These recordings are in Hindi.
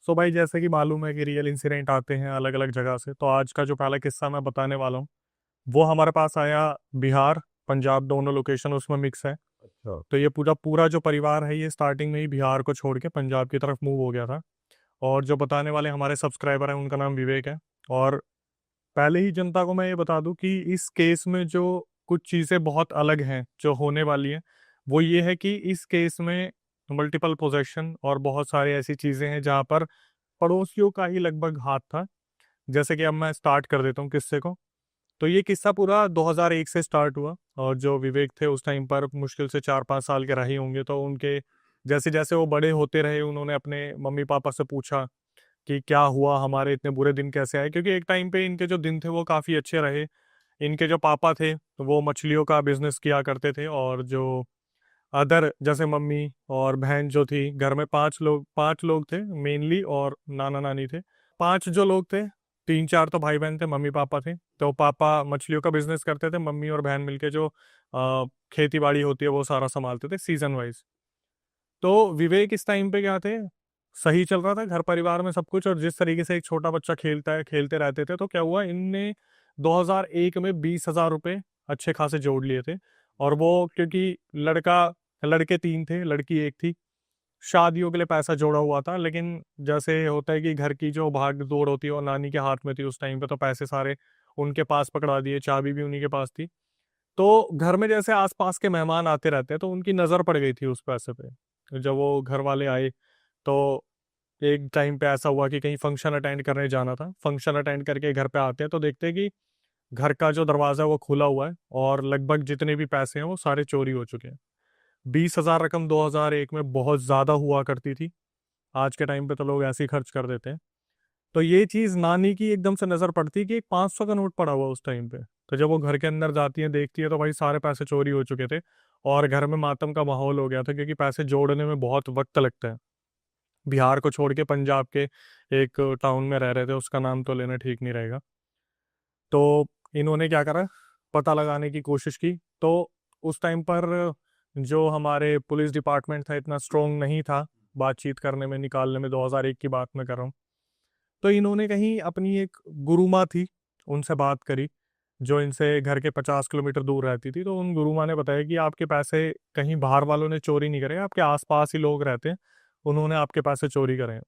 सो भाई जैसे कि मालूम है कि रियल इंसिडेंट आते हैं अलग अलग जगह से, तो आज का जो पहला किस्सा मैं बताने वाला हूँ वो हमारे पास आया बिहार पंजाब, दोनों लोकेशन उसमें मिक्स है। अच्छा। तो ये पूरा पूरा जो परिवार है ये स्टार्टिंग में ही बिहार को छोड़ के पंजाब की तरफ मूव हो गया था। और जो बताने वाले हमारे सब्सक्राइबर हैं उनका नाम विवेक है। और पहले ही जनता को मैं ये बता दूं कि इस केस में जो कुछ चीज़ें बहुत अलग हैं जो होने वाली हैं, वो ये है कि इस केस में मल्टीपल पोजेशन और बहुत सारी ऐसी चीज़ें हैं जहाँ पर पड़ोसियों का ही लगभग हाथ था। जैसे कि अब मैं स्टार्ट कर देता हूँ किस्से को। तो ये किस्सा पूरा 2001 से स्टार्ट हुआ, और जो विवेक थे उस टाइम पर मुश्किल से 4-5 साल के रहे होंगे। तो उनके जैसे जैसे वो बड़े होते रहे उन्होंने अपने मम्मी पापा से पूछा कि क्या हुआ, हमारे इतने बुरे दिन कैसे आए, क्योंकि एक टाइम पे इनके जो दिन थे वो काफ़ी अच्छे रहे। इनके जो पापा थे तो वो मछलियों का बिजनेस किया करते थे, और जो अदर जैसे मम्मी और बहन जो थी, घर में 5 लोग थे मेनली, और नाना नानी थे। 5 जो लोग थे, 3-4 तो भाई बहन थे, मम्मी पापा थे। तो पापा मछलियों का बिजनेस करते थे, मम्मी और बहन मिलके जो खेती बाड़ी होती है वो सारा संभालते थे सीजन वाइज। तो विवेक इस टाइम पे क्या थे, सही चल रहा था घर परिवार में सब कुछ, और जिस तरीके से एक छोटा बच्चा खेलता है खेलते रहते थे, तो क्या हुआ इनने 2001 में 20,000 रुपये अच्छे खासे जोड़ लिए थे। और वो क्योंकि लड़के 3 थे, लड़की 1 थी, शादियों के लिए पैसा जोड़ा हुआ था। लेकिन जैसे होता है कि घर की जो भाग दौड़ होती है वो नानी के हाथ में थी उस टाइम पे, तो पैसे सारे उनके पास पकड़ा दिए, चाबी भी उन्हीं के पास थी। तो घर में जैसे आसपास के मेहमान आते रहते हैं तो उनकी नज़र पड़ गई थी उस पैसे पे। जब वो घर वाले आए तो एक टाइम पे ऐसा हुआ कि कहीं फंक्शन अटेंड करने जाना था। फंक्शन अटेंड करके घर पे आते हैं तो देखते हैं कि घर का जो दरवाज़ा है वो खुला हुआ है, और लगभग जितने भी पैसे हैं वो सारे चोरी हो चुके हैं। 20,000 रकम 2001 में बहुत ज़्यादा हुआ करती थी। आज के टाइम पे तो लोग ऐसे ही खर्च कर देते हैं। तो ये चीज़ नानी की एकदम से नज़र पड़ती है कि एक 500 का नोट पड़ा हुआ उस टाइम पे। तो जब वो घर के अंदर जाती है देखती है तो भाई सारे पैसे चोरी हो चुके थे, और घर में मातम का माहौल हो गया था, क्योंकि पैसे जोड़ने में बहुत वक्त लगता है। बिहार को छोड़ के पंजाब के एक टाउन में रह रहे थे, उसका नाम तो लेना ठीक नहीं रहेगा। तो इन्होंने क्या करा, पता लगाने की कोशिश की। तो उस टाइम पर जो हमारे पुलिस डिपार्टमेंट था इतना स्ट्रोंग नहीं था बातचीत करने में, निकालने में। 2001 की बात मैं कर रहा हूँ। तो इन्होंने कहीं अपनी एक गुरुमा थी उनसे बात करी, जो इनसे घर के 50 किलोमीटर दूर रहती थी। तो उन गुरुमा ने बताया कि आपके पैसे कहीं बाहर वालों ने चोरी नहीं करे, आपके आसपास ही लोग रहते हैं, उन्होंने आपके पैसे चोरी करे हैं।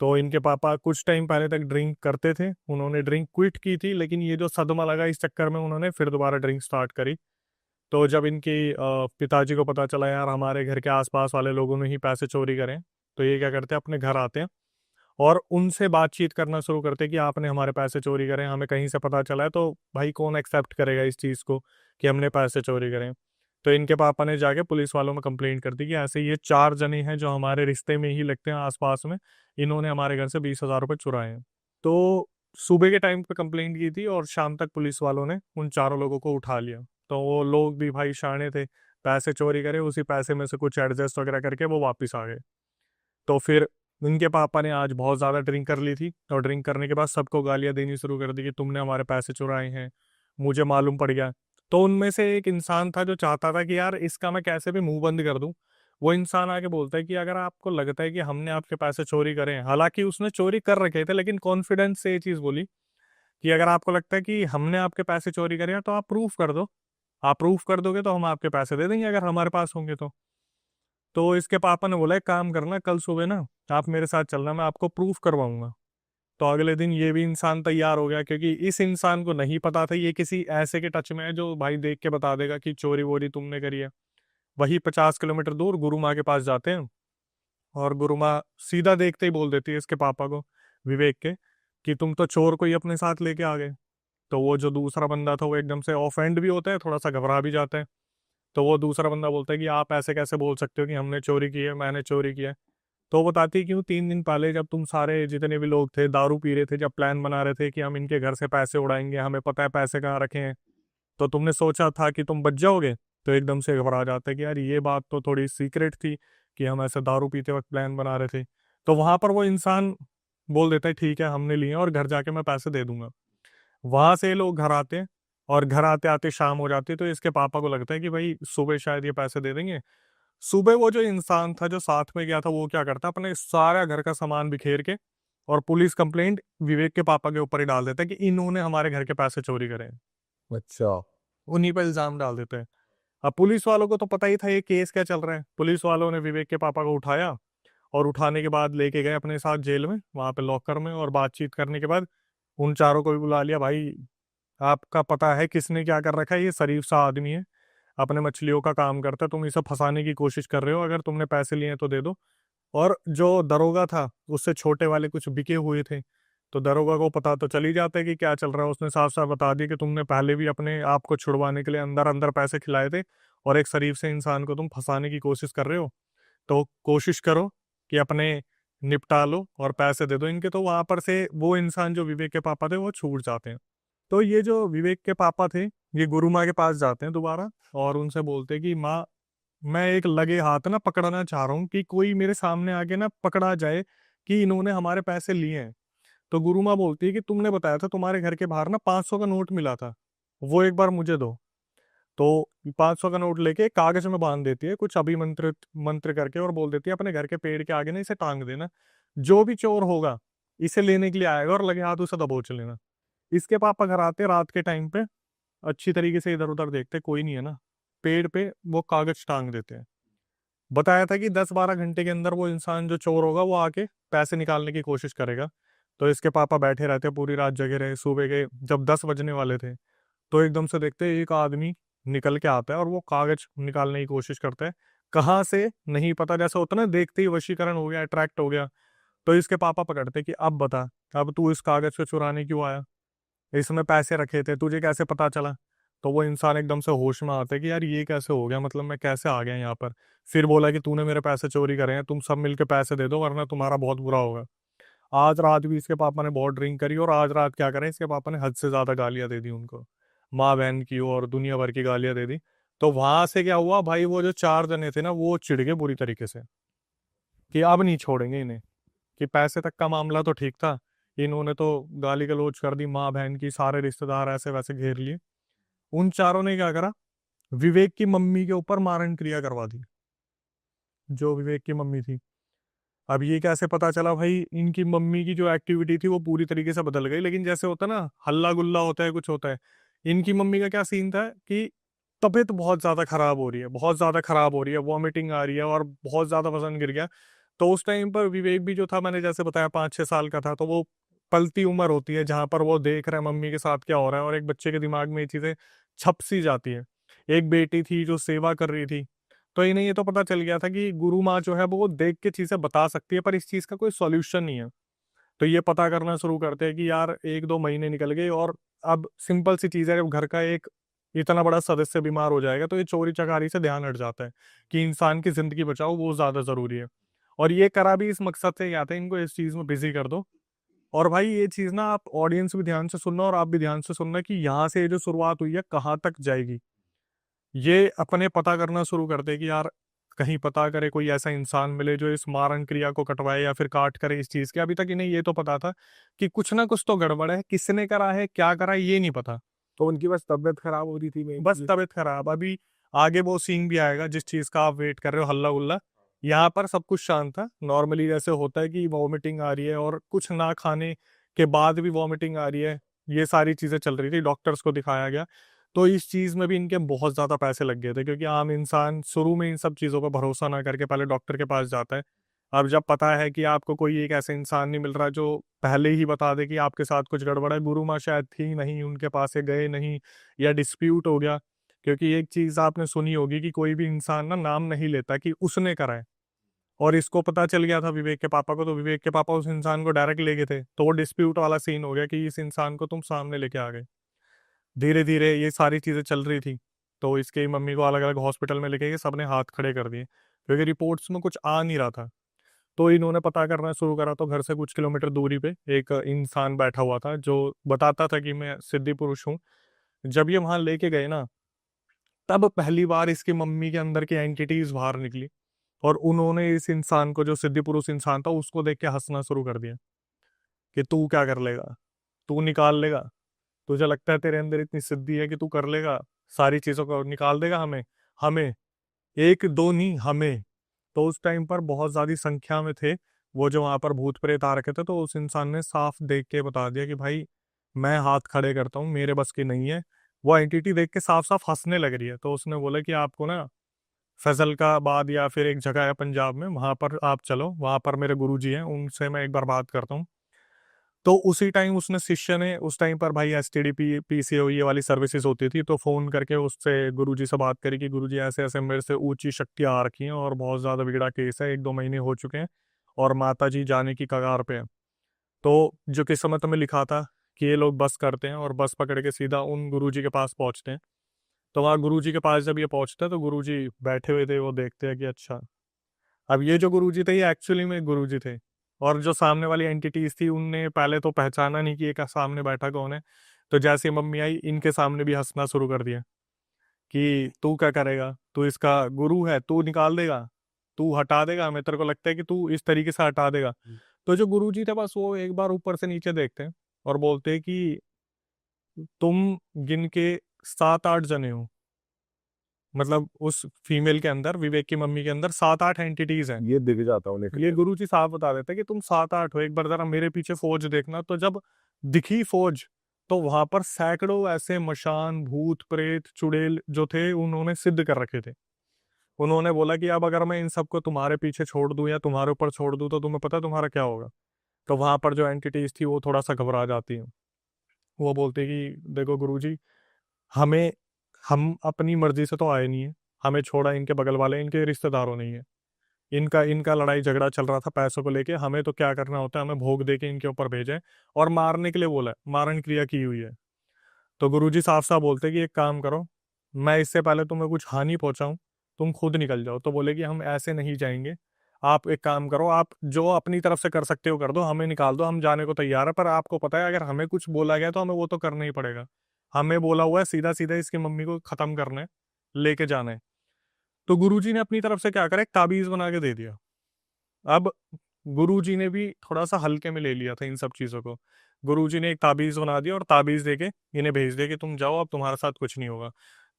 तो इनके पापा कुछ टाइम पहले तक ड्रिंक करते थे, उन्होंने ड्रिंक क्विट की थी, लेकिन ये जो सदमा लगा इस चक्कर में उन्होंने फिर दोबारा ड्रिंक स्टार्ट करी। तो जब इनकी पिताजी को पता चला यार हमारे घर के आसपास वाले लोगों ने ही पैसे चोरी करें, तो ये क्या करते हैं, अपने घर आते हैं और उनसे बातचीत करना शुरू करते कि आपने हमारे पैसे चोरी करें, हमें कहीं से पता चला है। तो भाई कौन एक्सेप्ट करेगा इस चीज़ को कि हमने पैसे चोरी करें। तो इनके पापा ने जाके पुलिस वालों में कंप्लेंट कर दी कि ऐसे ये 4 जने हैं जो हमारे रिश्ते में ही लगते हैं आसपास में, इन्होंने हमारे घर से 20,000 रुपये चुराए हैं। तो सुबह के टाइम पे कंप्लेंट की थी और शाम तक पुलिस वालों ने उन चारों लोगों को उठा लिया। तो वो लोग भी भाई शाणे थे, पैसे चोरी करे, उसी पैसे में से कुछ एडजस्ट वगैरह करके वो वापस आ गए। तो फिर उनके पापा ने आज बहुत ज़्यादा ड्रिंक कर ली थी, और ड्रिंक करने के बाद सबको गालियाँ देनी शुरू कर दी कि तुमने हमारे पैसे चुराए हैं, मुझे मालूम पड़ गया। तो उनमें से एक इंसान था जो चाहता था कि यार इसका मैं कैसे भी मुंह बंद कर दूं। वो इंसान आके बोलता है कि अगर आपको लगता है कि हमने आपके पैसे चोरी करे हैं, हालांकि उसने चोरी कर रखे थे, लेकिन कॉन्फिडेंस से ये चीज़ बोली कि अगर आपको लगता है कि हमने आपके पैसे चोरी करे हैं तो आप प्रूफ कर दो। आप प्रूफ कर दोगे तो हम आपके पैसे दे देंगे अगर हमारे पास होंगे तो। तो इसके पापा ने बोला एक काम करना, कल सुबह ना आप मेरे साथ चलना, मैं आपको प्रूफ करवाऊंगा। तो अगले दिन ये भी इंसान तैयार हो गया, क्योंकि इस इंसान को नहीं पता था ये किसी ऐसे के टच में है जो भाई देख के बता देगा कि चोरी वोरी तुमने करी है। वही 50 किलोमीटर दूर गुरु माँ के पास जाते हैं, और गुरु माँ सीधा देखते ही बोल देती है इसके पापा को, विवेक के, कि तुम तो चोर को ही अपने साथ लेके आ गए। तो वो जो दूसरा बंदा था वो एकदम से ऑफेंड भी होता है, थोड़ा सा घबरा भी जाता है। तो वो दूसरा बंदा बोलता है कि आप ऐसे कैसे बोल सकते हो कि हमने चोरी की है, मैंने चोरी किया है। तो वो बताती है क्यों, 3 दिन पहले जब तुम सारे जितने भी लोग थे दारू पी रहे थे, जब प्लान बना रहे थे कि हम इनके घर से पैसे उड़ाएंगे, हमें पता है पैसे कहाँ रखे हैं, तो तुमने सोचा था कि तुम बच जाओगे। तो एकदम से घबरा जाता है कि यार ये बात तो थोड़ी सीक्रेट थी कि हम ऐसे दारू पीते वक्त प्लान बना रहे थे। तो वहां पर वो इंसान बोल देता है ठीक है हमने लिए हैं और घर जाके मैं पैसे दे दूंगा। वहां से ये लोग घर आते हैं, और घर आते आते शाम हो जाती है। तो इसके पापा को लगता है कि भाई सुबह शायद ये पैसे दे देंगे। सुबह वो जो इंसान था जो साथ में गया था वो क्या करता, अपने सारा घर का सामान बिखेर के और पुलिस कंप्लेंट विवेक के पापा के ऊपर ही डाल देता है कि इन्होंने हमारे घर के पैसे चोरी करे हैं। अच्छा। उन्हीं पर इल्जाम डाल देते हैं। अब पुलिस वालों को तो पता ही था ये केस क्या चल रहा है। पुलिस वालों ने विवेक के पापा को उठाया और उठाने के बाद लेके गए अपने साथ जेल में, वहां पे लॉकर में, और बातचीत करने के बाद उन चारों को भी बुला लिया। भाई, आपका पता है किसने क्या कर रखा है? ये शरीफ सा आदमी है, अपने मछलियों का काम करता है, तुम इसे फंसाने की कोशिश कर रहे हो, अगर तुमने पैसे लिए हैं तो दे दो। और जो दरोगा था उससे छोटे वाले कुछ बिके हुए थे, तो दरोगा को पता तो चल ही जाता है कि क्या चल रहा है। उसने साफ साफ बता दिया कि तुमने पहले भी अपने आप को छुड़वाने के लिए अंदर अंदर पैसे खिलाए थे, और एक शरीफ से इंसान को तुम फंसाने की कोशिश कर रहे हो, तो कोशिश करो कि अपने निपटा लो और पैसे दे दो इनके। तो वहां पर से वो इंसान जो विवेक के पापा थे वो छूट जाते हैं। तो ये जो विवेक के पापा थे, ये गुरु माँ के पास जाते हैं दोबारा, और उनसे बोलते हैं कि माँ, मैं एक लगे हाथ ना पकड़ना चाह रहा हूँ, कि कोई मेरे सामने आके ना पकड़ा जाए कि इन्होंने हमारे पैसे लिए हैं। तो गुरु माँ बोलती है कि तुमने बताया था तुम्हारे घर के बाहर ना 500 का नोट मिला था, वो एक बार मुझे दो। तो 500 का नोट लेके कागज में बांध देती है कुछ अभिमंत्रित मंत्र करके, और बोल देती है अपने घर के पेड़ के आगे ना इसे टांग देना, जो भी चोर होगा इसे लेने के लिए आएगा और लगे हाथ उसे दबोच लेना। इसके पापा घर आते रात के टाइम पे, अच्छी तरीके से इधर उधर देखते कोई नहीं है ना, पेड़ पे वो कागज टांग देते हैं। बताया था कि 10-12 घंटे के अंदर वो इंसान जो चोर होगा वो आके पैसे निकालने की कोशिश करेगा। तो इसके पापा बैठे रहते, पूरी रात जगे रहे। सुबह के जब 10 बजने वाले थे, तो एकदम से देखते हैं एक आदमी निकल के आता है और वो कागज निकालने की कोशिश करता है। कहाँ से नहीं पता, जैसा होता ना, देखते ही वशीकरण हो गया, अट्रैक्ट हो गया। तो इसके पापा पकड़ते कि अब बता, अब तू इस कागज को चुराने क्यों आया? इसमें पैसे रखे थे, तुझे कैसे पता चला? तो वो इंसान एकदम से होश में आता है कि यार ये कैसे हो गया, मतलब मैं कैसे आ गया यहाँ पर? फिर बोला कि तूने मेरे पैसे चोरी करे हैं, तुम सब मिलके पैसे दे दो वरना तुम्हारा बहुत बुरा होगा। आज रात भी इसके पापा ने बहुत ड्रिंक करी, और आज रात क्या करें, इसके पापा ने हद से ज्यादा गालियां दे दी उनको, माँ बहन की और दुनिया भर की गालियां दे दी। तो वहां से क्या हुआ भाई, वो जो 4 जने थे ना वो चिढ़ गए बुरी तरीके से कि अब नहीं छोड़ेंगे इन्हें, कि पैसे तक का मामला तो ठीक था, इन्होंने तो गाली गलौज कर दी, माँ बहन की, सारे रिश्तेदार ऐसे वैसे घेर लिए। उन चारों ने क्या करा, विवेक की मम्मी के ऊपर मारण क्रिया करवा दी, जो विवेक की मम्मी थी। अब ये कैसे पता चला भाई, इनकी मम्मी की जो एक्टिविटी थी वो पूरी तरीके से बदल गई, लेकिन जैसे होता है ना, हल्ला गुल्ला होता है, कुछ होता है। इनकी मम्मी का क्या सीन था कि तबीयत बहुत ज्यादा खराब हो रही है, बहुत ज्यादा खराब हो रही है, वॉमिटिंग आ रही है और बहुत ज्यादा वजन गिर गया। तो उस टाइम पर विवेक भी जो था, मैंने जैसे बताया 5-6 साल का था, तो वो पलती उम्र होती है जहां पर वो देख रहा है मम्मी के साथ क्या हो रहा है, और एक बच्चे के दिमाग में ये चीजें छप सी जाती है। एक बेटी थी जो सेवा कर रही थी, तो इन्हें ये तो पता चल गया था कि गुरु माँ जो है वो देख के चीजें बता सकती है, पर इस चीज का कोई सॉल्यूशन नहीं है। तो ये पता करना शुरू करते हैं कि यार 1-2 महीने निकल गए, और अब सिंपल सी चीज है, जब घर का एक इतना बड़ा सदस्य बीमार हो जाएगा तो ये चोरी चकारी से ध्यान हट जाता है कि इंसान की जिंदगी बचाओ, वो ज्यादा जरूरी है। और ये करा भी इस मकसद से क्या था, इनको इस चीज में बिजी कर दो। और भाई ये चीज ना, आप ऑडियंस भी ध्यान से सुनना और आप भी ध्यान से सुनना कि यहाँ से ये जो शुरुआत हुई है कहाँ तक जाएगी। ये अपने पता करना शुरू कर दे कि यार कहीं पता करे कोई ऐसा इंसान मिले जो इस मारण क्रिया को कटवाए या फिर काट करे इस चीज के। अभी तक इन्हें ये तो पता था कि कुछ ना कुछ तो गड़बड़ है, किसने करा है क्या करा है, ये नहीं पता। तो उनकी बस तबीयत खराब हो रही थी बस मेन। तबीयत खराब। अभी आगे वो सीन भी आएगा जिस चीज का आप वेट कर रहे हो, हल्ला गुल्ला। यहाँ पर सब कुछ शांत था, नॉर्मली जैसे होता है कि वॉमिटिंग आ रही है और कुछ ना खाने के बाद भी वॉमिटिंग आ रही है, ये सारी चीजें चल रही थी, डॉक्टर्स को दिखाया गया। तो इस चीज में भी इनके बहुत ज्यादा पैसे लग गए थे, क्योंकि आम इंसान शुरू में इन सब चीजों पर भरोसा ना करके पहले डॉक्टर के पास जाता है। अब जब पता है कि आपको कोई एक ऐसा इंसान नहीं मिल रहा जो पहले ही बता दे कि आपके साथ कुछ गड़बड़ है, गुरु माँ शायद थी नहीं उनके पास, ये गए नहीं, या डिस्प्यूट हो गया। क्योंकि एक चीज आपने सुनी होगी कि कोई भी इंसान ना नाम नहीं लेता कि उसने करा है। और इसको पता चल गया था विवेक के पापा को, तो विवेक के पापा उस इंसान को डायरेक्ट ले गए थे, तो वो डिस्प्यूट वाला सीन हो गया कि इस इंसान को तुम सामने लेके आ गए। धीरे धीरे ये सारी चीजें चल रही थी। तो इसके मम्मी को अलग अलग हॉस्पिटल में लेके गए, सबने हाथ खड़े कर दिए क्योंकि रिपोर्ट्स में कुछ आ नहीं रहा था। तो इन्होंने पता करना शुरू करा, तो घर से कुछ किलोमीटर दूरी पे एक इंसान बैठा हुआ था जो बताता था कि मैं सिद्धि पुरुष हूँ। जब ये वहां लेके गए ना, तब पहली बार इसकी मम्मी के अंदर की एंटिटीज बाहर निकली, और उन्होंने इस इंसान को, जो सिद्धि पुरुष इंसान था, उसको देख के हंसना शुरू कर दिया कि तू क्या कर लेगा, तू निकाल लेगा, तुझे लगता है तेरे अंदर इतनी सिद्धि है कि तू कर लेगा, सारी चीजों को निकाल देगा हमें हमें एक दो नहीं, हमें। तो उस टाइम पर बहुत ज्यादा संख्या में थे वो जो वहां पर भूत प्रेत आ रखे थे। तो उस इंसान ने साफ देख के बता दिया कि भाई मैं हाथ खड़े करता हूँ, मेरे बस की नहीं है। वो एंटिटी देख के साफ साफ हंसने लग रही है। तो उसने बोला कि आपको ना फैजल का बाद या फिर एक जगह है पंजाब में, वहां पर आप चलो, वहां पर मेरे गुरुजी हैं, उनसे मैं एक बार बात करता हूँ। तो उसी टाइम उसने शिष्य ने, उस टाइम पर भाई एसटीडी पीसीओ ये वाली सर्विसेज होती थी, तो फोन करके उससे गुरुजी से बात करी कि गुरुजी ऐसे ऐसे मेरे से ऊंची शक्तियां आ रखी हैं और बहुत ज्यादा बिगड़ा केस है, एक दो महीने हो चुके हैं और माता जी जाने की कगार पे है। तो जो किस्मत में लिखा था कि ये लोग बस करते हैं और बस पकड़ के सीधा उन गुरुजी के पास पहुंचते हैं। तो वहाँ गुरुजी के पास जब ये पहुंचते हैं तो गुरुजी बैठे हुए थे, वो देखते हैं कि अच्छा, अब ये जो गुरुजी थे ये एक्चुअली में गुरुजी थे। और जो सामने वाली एंटिटीज थी उनने पहले तो पहचाना नहीं कि ये का सामने बैठा कौन है। तो जैसे ही मम्मी आई इनके सामने भी हंसना शुरू कर दिया कि तू क्या करेगा, तू इसका गुरु है, तू निकाल देगा, तू हटा देगा, हमें तेरे को लगता है कि तू इस तरीके से हटा देगा। तो जो गुरुजी थे बस वो एक बार ऊपर से नीचे देखते हैं और बोलते हैं कि तुम गिन के 7 8 जने हो। मतलब उस फीमेल के अंदर, विवेक की मम्मी के अंदर 7 8 एंटिटीज हैं। ये दिख जाता उन्हें ये क्लियर। गुरुजी साहब बता देते कि तुम 7 8 हो, एक बार जरा मेरे पीछे फौज देखना। तो जब दिखी फौज तो वहां पर सैकड़ों ऐसे मशान भूत प्रेत चुड़ैल जो थे उन्होंने सिद्ध कर रखे थे। उन्होंने बोला कि अब अगर मैं इन सबको तुम्हारे पीछे छोड़ दूं या तुम्हारे ऊपर छोड़ दूं तो तुम्हें पता है तुम्हारा क्या होगा। तो वहां पर जो एंटिटीज थी वो थोड़ा सा घबरा जाती है। वो बोलते कि देखो गुरुजी, हमें हम अपनी मर्जी से तो आए नहीं है, हमें छोड़ा इनके बगल वाले, इनके रिश्तेदारों नहीं है। इनका इनका लड़ाई झगड़ा चल रहा था पैसों को लेके, हमें तो क्या करना होता है, हमें भोग दे के इनके ऊपर भेजे और मारने के लिए बोला है, मारण क्रिया की हुई है। तो गुरुजी साफ साफ बोलते कि एक काम करो, मैं इससे पहले तुम्हें कुछ हानि पहुंचाऊं, तुम खुद निकल जाओ। तो बोले कि हम ऐसे नहीं जाएंगे, आप एक काम करो, आप जो अपनी तरफ से कर सकते हो कर दो, हमें निकाल दो, हम जाने को तैयार है। पर आपको पता है अगर हमें कुछ बोला गया तो हमें वो तो करना ही पड़ेगा। हमें बोला हुआ है सीधा सीधा इसकी मम्मी को खत्म करना है, लेके जाना है। तो गुरुजी ने अपनी तरफ से क्या करा, एक ताबीज बना के दे दिया। अब गुरुजी ने भी थोड़ा सा हल्के में ले लिया था इन सब चीजों को। गुरुजी ने एक ताबीज बना दिया और ताबीज देके इन्हें भेज दिया कि तुम जाओ, अब तुम्हारे साथ कुछ नहीं होगा।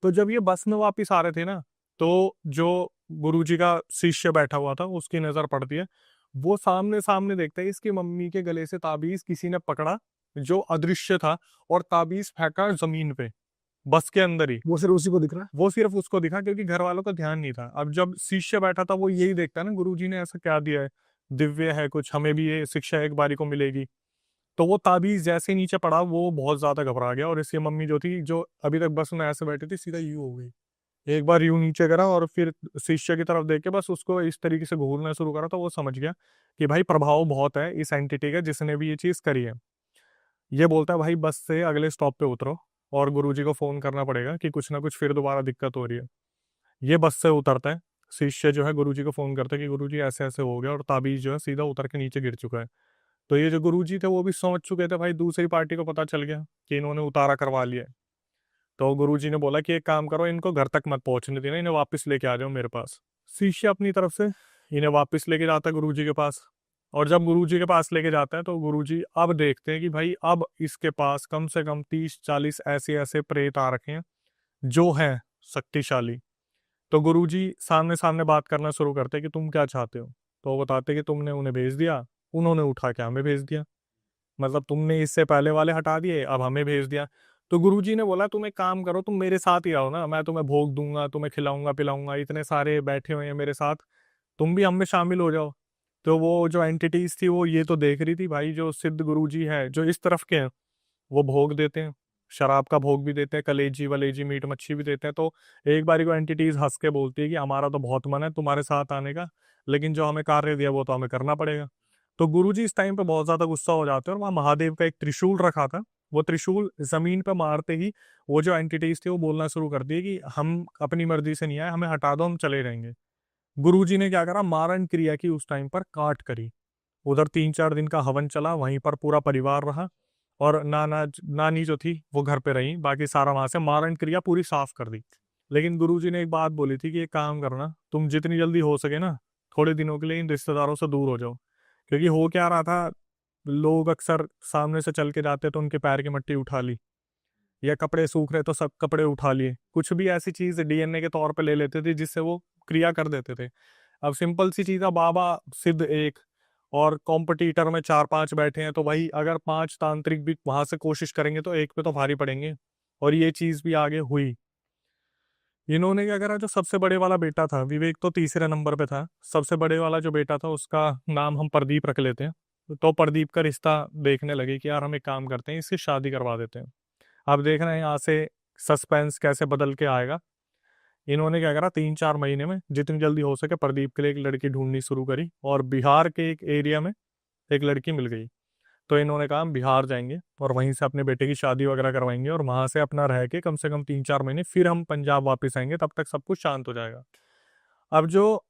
तो जब ये बस में वापिस आ रहे थे ना, तो जो गुरुजी का शिष्य बैठा हुआ था उसकी नजर पड़ती है। वो सामने सामने देखता है इसकी मम्मी के गले से ताबीज किसी ने पकड़ा जो अदृश्य था और ताबीज फेंका जमीन पे, बस के अंदर ही। वो सिर्फ उसी को दिख रहा है। वो सिर्फ उसको दिखा क्योंकि घर वालों का ध्यान नहीं था। अब जब शिष्य बैठा था वो यही देखता ना गुरुजी ने ऐसा क्या दिया है, दिव्य है कुछ, हमें भी ये शिक्षा एक बारी को मिलेगी। तो वो ताबीज जैसे ही नीचे पड़ा वो बहुत ज्यादा घबरा गया और इसकी मम्मी जो थी, जो अभी तक बस में ऐसे बैठी थी, सीधा यूं हो गई। एक बार यूं नीचे करा और फिर शिष्य की तरफ देख के बस उसको इस तरीके से घूरना शुरू करा। तो वो समझ गया कि भाई प्रभाव बहुत है इस एंटिटी का जिसने भी ये चीज करी है। ये बोलता है भाई बस से अगले स्टॉप पे उतरो और गुरुजी को फोन करना पड़ेगा कि कुछ ना कुछ फिर दोबारा दिक्कत हो रही है। ये बस से उतरता है, शिष्य जो है गुरुजी को फोन करता है कि गुरुजी ऐसे ऐसे हो गया और ताबीज जो है सीधा उतर के नीचे गिर चुका है। तो ये जो गुरुजी थे वो भी समझ चुके थे, भाई दूसरी पार्टी को पता चल गया कि इन्होंने उतारा करवा लिया है। तो गुरुजी ने बोला कि एक काम करो, इनको घर तक मत पहुंचने देना, इन्हें वापस लेके आ जाओ मेरे पास। शिष्य अपनी तरफ से इन्हें वापस लेके जाता है गुरुजी के पास। और जब गुरुजी के पास लेके जाता है तो गुरुजी अब देखते हैं कि भाई अब इसके पास कम से कम 30 40 ऐसे ऐसे प्रेत आ रखे हैं जो हैं शक्तिशाली। तो गुरुजी सामने सामने बात करना शुरू करते कि तुम क्या चाहते हो। तो वो बताते कि तुमने उन्हें भेज दिया, उन्होंने उठा के हमें भेज दिया, मतलब तुमने इससे पहले वाले हटा दिए अब हमें भेज दिया। तो गुरुजी ने बोला तुम एक काम करो, तुम मेरे साथ ही रहो ना, मैं तुम्हें भोग दूंगा, तुम्हें खिलाऊंगा पिलाऊंगा, इतने सारे बैठे हुए हैं मेरे साथ, तुम भी हम में शामिल हो जाओ। तो वो जो एंटिटीज थी वो ये तो देख रही थी भाई जो सिद्ध गुरुजी है जो इस तरफ के हैं वो भोग देते हैं, शराब का भोग भी देते हैं, कलेजी वलेजी मीट मच्छी भी देते हैं। तो एक बारी को एंटिटीज हंस के बोलती है कि हमारा तो बहुत मन है तुम्हारे साथ आने का, लेकिन जो हमें कार्य दिया वो तो हमें करना पड़ेगा। तो गुरुजी इस टाइम पे बहुत ज्यादा गुस्सा हो जाते हैं और वहाँ महादेव का एक त्रिशूल रखा था, वो त्रिशूल जमीन पे मारते ही वो जो एंटिटीज थी वो बोलना शुरू कर दिए कि हम अपनी मर्जी से नहीं आए, हमें हटा दो, हम चले रहेंगे। गुरुजी ने क्या करा, मारण क्रिया की उस टाइम पर काट करी। उधर 3 4 दिन का हवन चला, वहीं पर पूरा परिवार रहा और नानी जो थी वो घर पे रही, बाकी सारा वहां से मारण क्रिया पूरी साफ कर दी। लेकिन गुरुजी ने एक बात बोली थी कि एक काम करना, तुम जितनी जल्दी हो सके ना थोड़े दिनों के लिए इन रिश्तेदारों से दूर हो जाओ। क्योंकि हो क्या रहा था, लोग अक्सर सामने से चल के जाते तो उनके पैर की मट्टी उठा ली, या कपड़े सूख रहे तो सब कपड़े उठा लिए, कुछ भी ऐसी चीज डीएनए के तौर पे ले लेते थे जिससे वो क्रिया कर देते थे। अब सिंपल सी चीज है, बाबा सिद्ध एक और कॉम्पिटिटर में 4-5 बैठे हैं, तो भाई अगर 5 तांत्रिक भी वहां से कोशिश करेंगे तो एक पे तो भारी पड़ेंगे। और ये चीज भी आगे हुई। इन्होंने क्या करा, जो सबसे बड़े वाला बेटा था, विवेक तो तीसरे नंबर पे था, सबसे बड़े वाला जो बेटा था उसका नाम हम प्रदीप रख लेते हैं। तो प्रदीप का रिश्ता देखने लगे कि यार हम एक काम करते हैं, इसकी शादी करवा देते हैं। अब देख रहे हैं यहाँ से सस्पेंस कैसे बदल के आएगा। इन्होंने क्या करा, 3-4 महीने में जितनी जल्दी हो सके प्रदीप के लिए एक लड़की ढूंढनी शुरू करी, और बिहार के एक एरिया में एक लड़की मिल गई। तो इन्होंने कहा हम बिहार जाएंगे और वहीं से अपने बेटे की शादी वगैरह करवाएंगे, और वहां से अपना रह के कम से कम 3-4 महीने फिर हम पंजाब वापस आएंगे, तब तक सब कुछ शांत हो जाएगा। अब जो